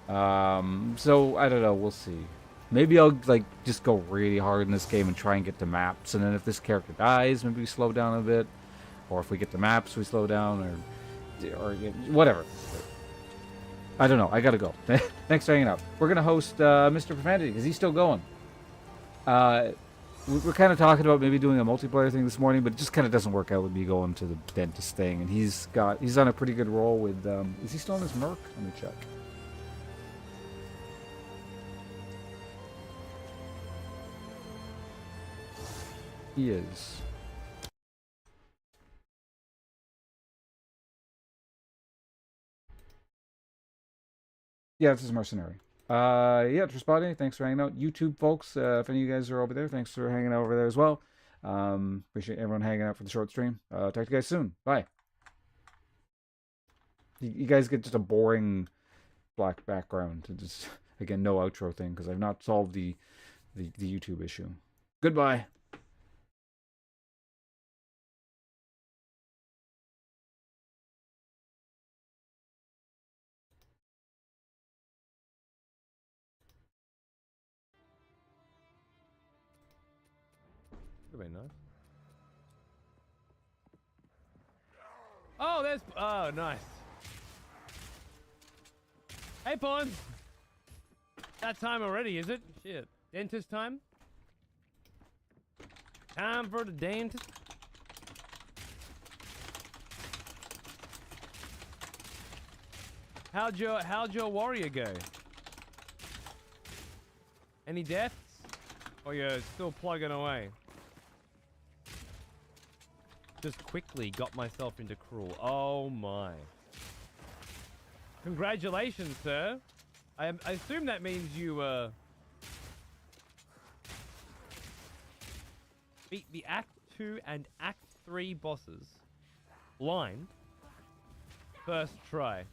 So I don't know. We'll see. Maybe I'll just go really hard in this game and try and get the maps. And then if this character dies, maybe we slow down a bit. Or if we get the maps, we slow down, or whatever. I don't know. I gotta go. Thanks for hanging out. We're gonna host Mr. Profanity because he's still going. We're kind of talking about maybe doing a multiplayer thing this morning, but it just kind of doesn't work out with me going to the dentist thing. And he's on a pretty good roll with. Is he still on his Merc? Let me check. He is. Yeah, this is Mercenary. Yeah, Trespotty, thanks for hanging out. YouTube folks, if any of you guys are over there, thanks for hanging out over there as well. Appreciate everyone hanging out for the short stream. Talk to you guys soon. Bye. You guys get just a boring black background. Just again, no outro thing because I've not solved the YouTube issue. Goodbye. Very nice. Oh, there's... Oh, nice. Hey, Pawn. That time already, is it? Shit. Dentist time? Time for the dentist? How'd your warrior go? Any deaths? Or you're still plugging away? Just quickly got myself into cruel. Oh my. Congratulations, sir. I assume that means you Beat the Act 2 and Act 3 bosses blind first try. Is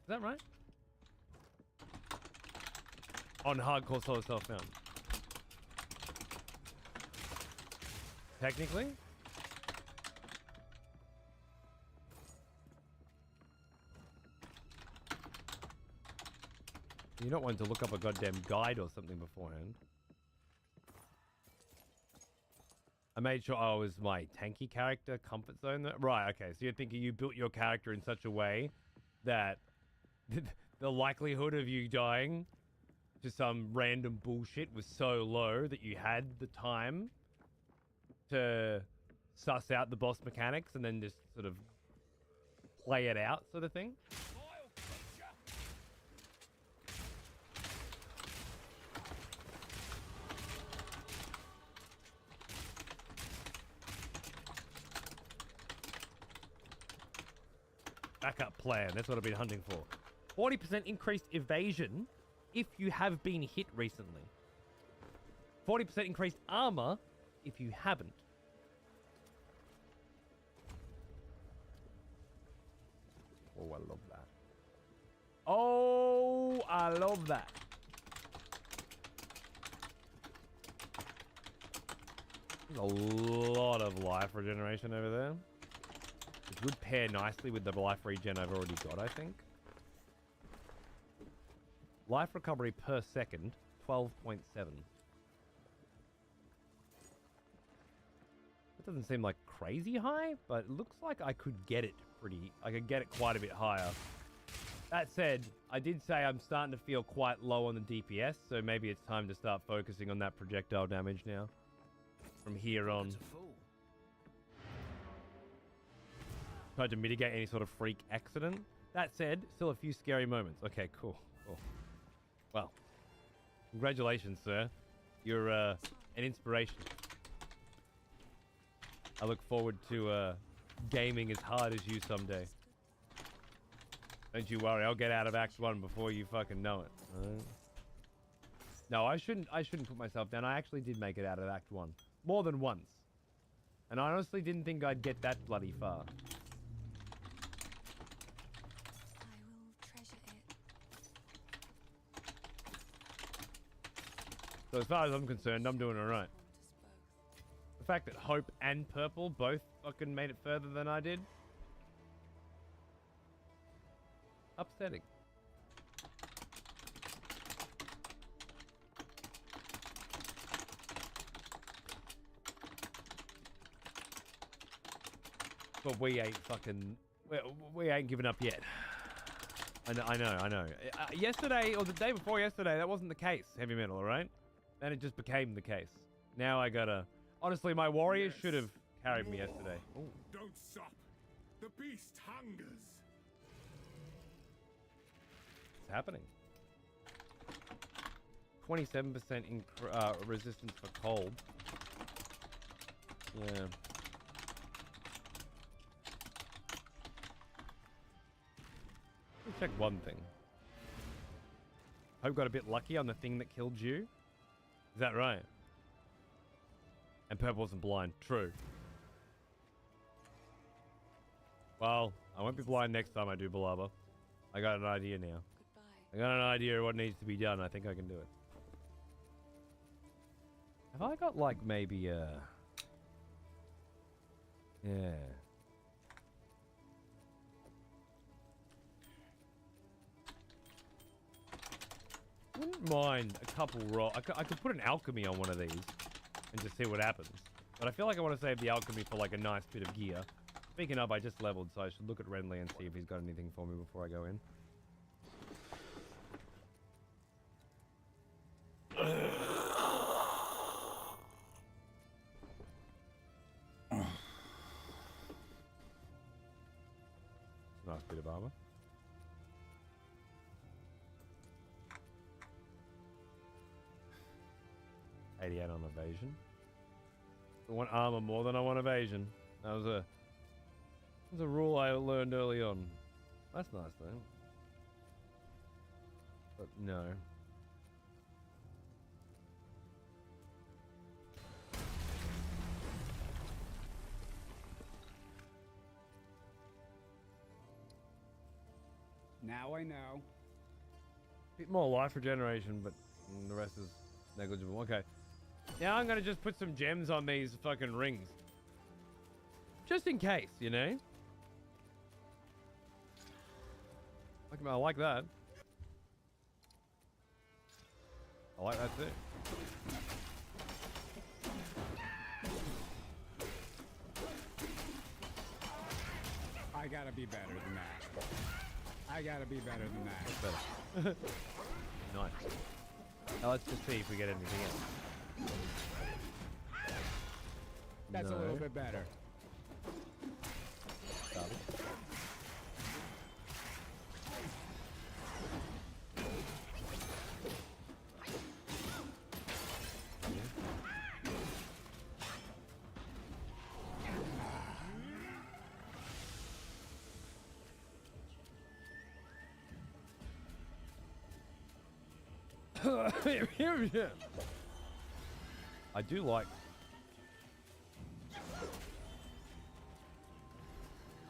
that right? On hardcore solo self-found. Technically? You're not wanting to look up a goddamn guide or something beforehand. I made sure I was my tanky character comfort zone. Right, okay. So you're thinking you built your character in such a way that the likelihood of you dying to some random bullshit was so low that you had the time to suss out the boss mechanics and then just sort of play it out sort of thing. Backup plan. That's what I've been hunting for. 40% increased evasion if you have been hit recently. 40% increased armor if you haven't. Oh, I love that. Oh, I love that. There's a lot of life regeneration over there. It would pair nicely with the life regen I've already got, I think. Life recovery per second, 12.7. That doesn't seem like crazy high, but it looks like I could get it I could get it quite a bit higher. That said, I did say I'm starting to feel quite low on the DPS, so maybe it's time to start focusing on that projectile damage now. From here on. Tried to mitigate any sort of freak accident. That said, still a few scary moments. Okay, cool. Well, congratulations, sir. You're an inspiration. I look forward to gaming as hard as you someday. Don't you worry, I'll get out of Act 1 before you fucking know it. Right? No, I shouldn't put myself down. I actually did make it out of Act 1. More than once. And I honestly didn't think I'd get that bloody far. So as far as I'm concerned, I'm doing alright. The fact that Hope and Purple both fucking made it further than I did. Upsetting. But we ain't fucking... We ain't giving up yet. I know. Yesterday, or the day before yesterday, that wasn't the case, Heavy Metal, alright? Then it just became the case. Now I gotta... Honestly, my warriors should have carried me yesterday. Ooh. Don't stop. The beast hungers. It's happening. 27% resistance for cold. Yeah. Let me check one thing. Hope got a bit lucky on the thing that killed you. Is that right? And Purple wasn't blind. True. Well, I won't be blind next time I do Balaba. I got an idea now. I got an idea of what needs to be done. I think I can do it. Have I got like maybe yeah. Wouldn't mind a couple I could put an alchemy on one of these and just see what happens. But I feel like I want to save the alchemy for like a nice bit of gear. Speaking of, I just leveled, so I should look at Renly and see if he's got anything for me before I go in. Nice bit of armor. $88 on evasion. I want armor more than I want evasion. That was a rule I learned early on. That's nice though. But no. Now I know. Bit more life regeneration, but the rest is negligible. Okay. Now I'm gonna just put some gems on these fucking rings. Just in case, you know? I like that. I like that too. I gotta be better than that. I gotta be better than that. Better. Nice. Now let's just see if we get anything else. That's a little bit better. Garbage. I do like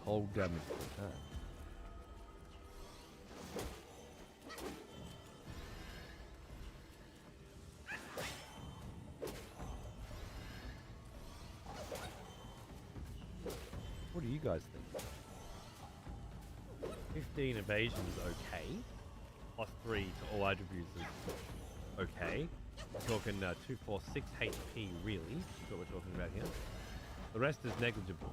cold damage. What do you guys think? 15 evasion is okay. Plus 3 to all attributes is okay. We're talking 246 HP, really. That's what we're talking about here. The rest is negligible.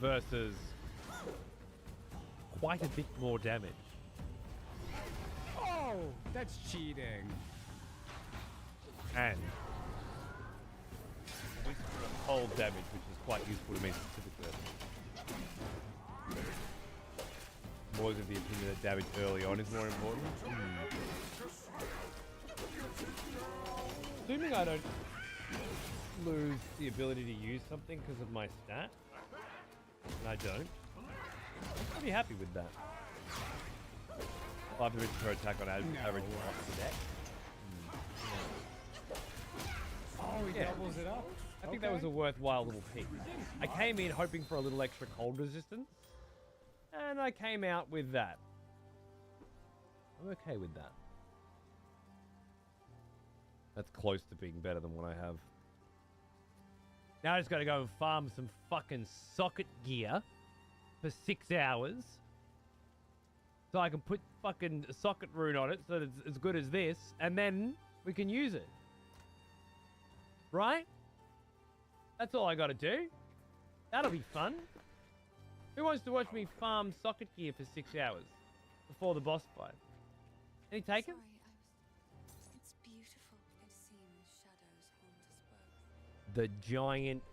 Versus quite a bit more damage. Oh, that's cheating. And whisper of cold damage, which is quite useful to me specifically. I'm always of the opinion that damage early on is more important. Assuming I don't lose the ability to use something because of my stat, and I don't, I'll be happy with that. I'll have the per attack on average off the deck. Oh, he doubles it up. I think that was a worthwhile little pick. I came in hoping for a little extra cold resistance, and I came out with that. I'm okay with that. That's close to being better than what I have. Now I just gotta go and farm some fucking socket gear for 6 hours. So I can put fucking socket rune on it so that it's as good as this, and then we can use it. Right? That's all I gotta do. That'll be fun. Who wants to watch me farm socket gear for 6 hours before the boss fight? Any takers? Sorry, it's beautiful. It seems shadows haunt us both. The giant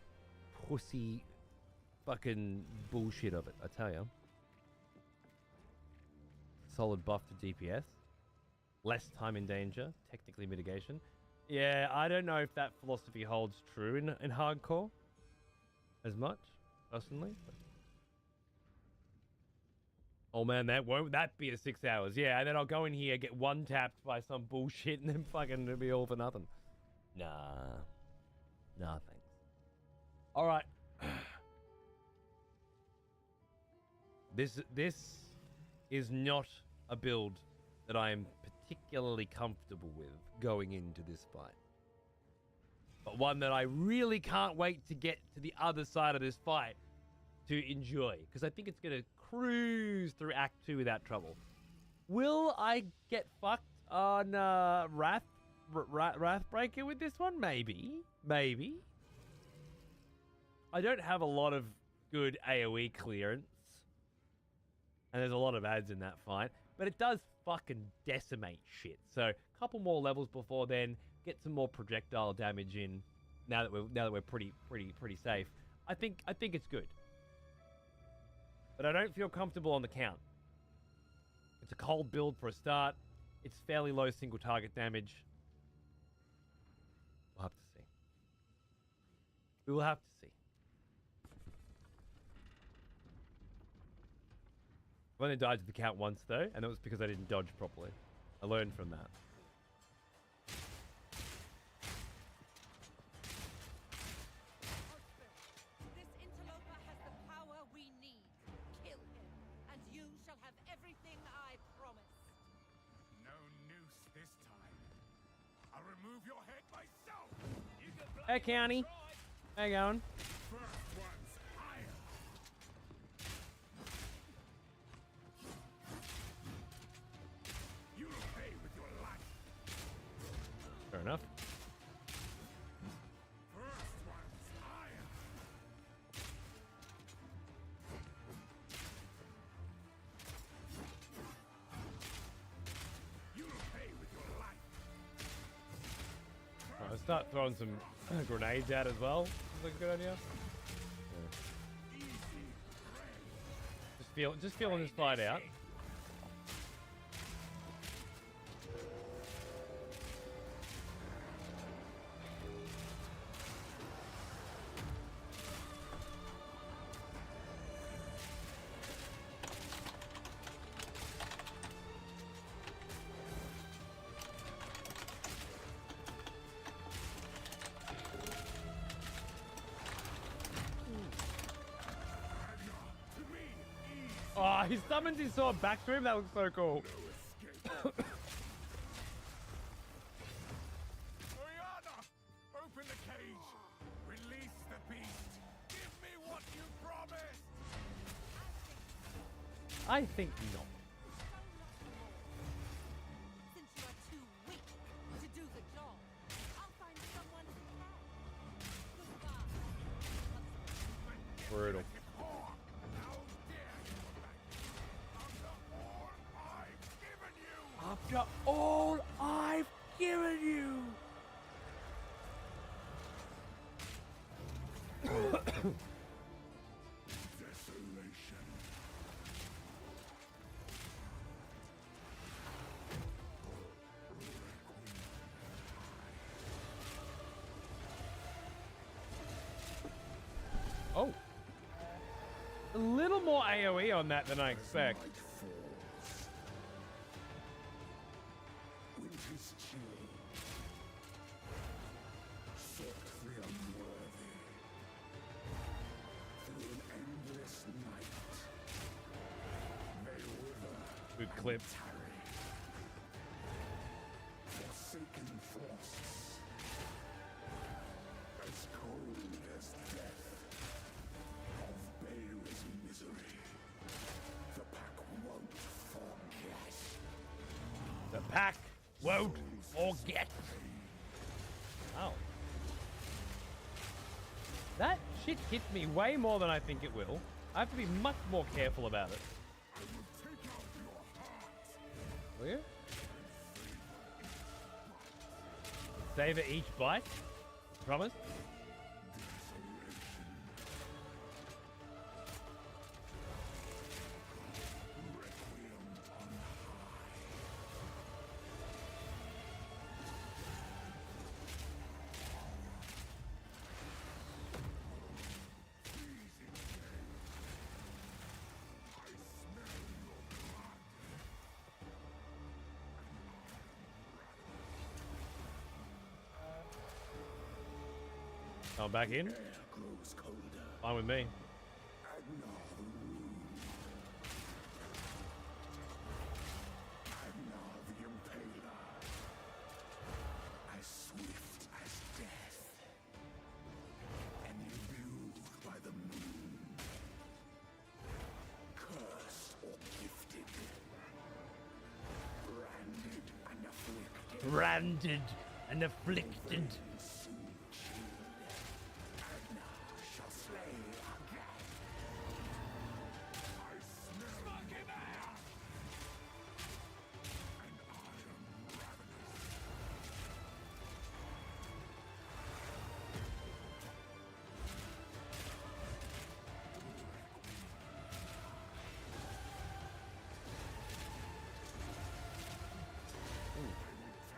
pussy fucking bullshit of it, I tell you. Solid buff to DPS. Less time in danger. Technically mitigation. Yeah, I don't know if that philosophy holds true in hardcore as much, personally. But... Oh man, won't that be a 6 hours? Yeah, and then I'll go in here, get one tapped by some bullshit, and then fucking it'll be all for nothing. Nah. Nah, thanks. Alright. This is not a build that I am particularly comfortable with going into this fight. But one that I really can't wait to get to the other side of this fight to enjoy. Because I think it's going to cruise through Act 2 without trouble. Will I get fucked on Wrathbreaker with this one? Maybe. Maybe. I don't have a lot of good AoE clearance. And there's a lot of ads in that fight. But it does fucking decimate shit. So a couple more levels before then, get some more projectile damage in. Now that we're pretty safe, I think it's good. But I don't feel comfortable on the count. It's a cold build for a start. It's fairly low single target damage. We'll have to see. We will have to see. I've only died to the count once though, and that was because I didn't dodge properly. I learned from that. This interloper has the power we need. Kill him, and you shall have everything I promised. No noose this time. I'll remove your head myself. You can Hey, County. How you going? First one's higher. You'll pay with your life. Fair enough. First one's higher. You'll pay with your life. Right, let's start throwing some grenades out as well. Is that a good idea? Just feeling this fight out. Oh, he summons his sword back to him. That looks so cool. Oriana, open the cage. Release the beast. Give me what you promised. I think not. Since you are too weak to do the job, I'll find someone who can. Goodbye. Brutal. After all I've given you. Desolation. Oh. A little more AoE on that than I expect. Winter's chill. Sought the unworthy. Through an endless night. They wither. Good clip. Tarry. Forsaken frosts. As cold as death. Of Bael's misery. The pack won't forget. The pack won't forget. Oh. That shit hits me way more than I think it will. I have to be much more careful about it. Will you? Savor each bite? Promise? I'm back in. Grows colder. Fine with me. Agnar the Rude. Agnar the Impaler. As swift as death. And imbued by the moon. Cursed or gifted. Branded and afflicted. Branded and afflicted.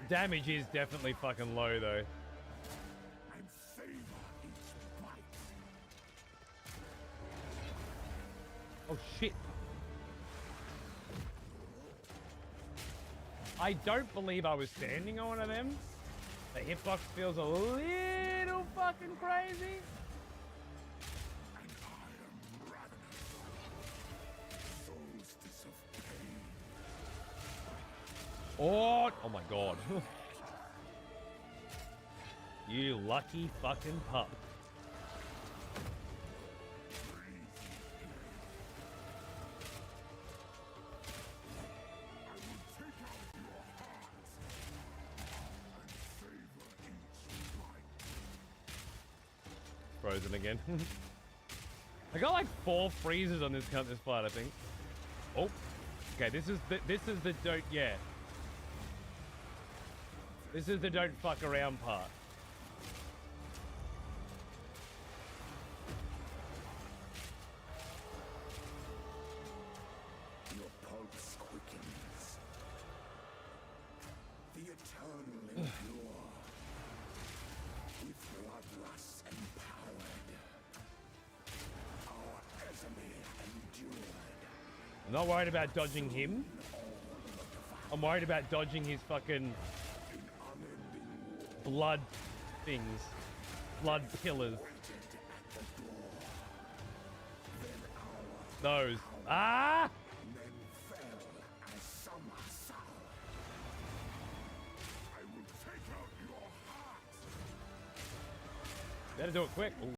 Damage is definitely fucking low though. And savor each bite. Oh shit. I don't believe I was standing on one of them. The hitbox feels a little fucking crazy. Oh my god. You lucky fucking pup. Frozen again. I got like 4 freezes on this fight, I think. Oh, okay. This is the don't This is the don't fuck around part. Your pulse quickens. The eternal endure. With bloodlust empowered. Our Esmir endured. I'm not worried about dodging him. I'm worried about dodging his fucking blood things. Blood pillars. Those. Ah! Better do it quick. Ooh.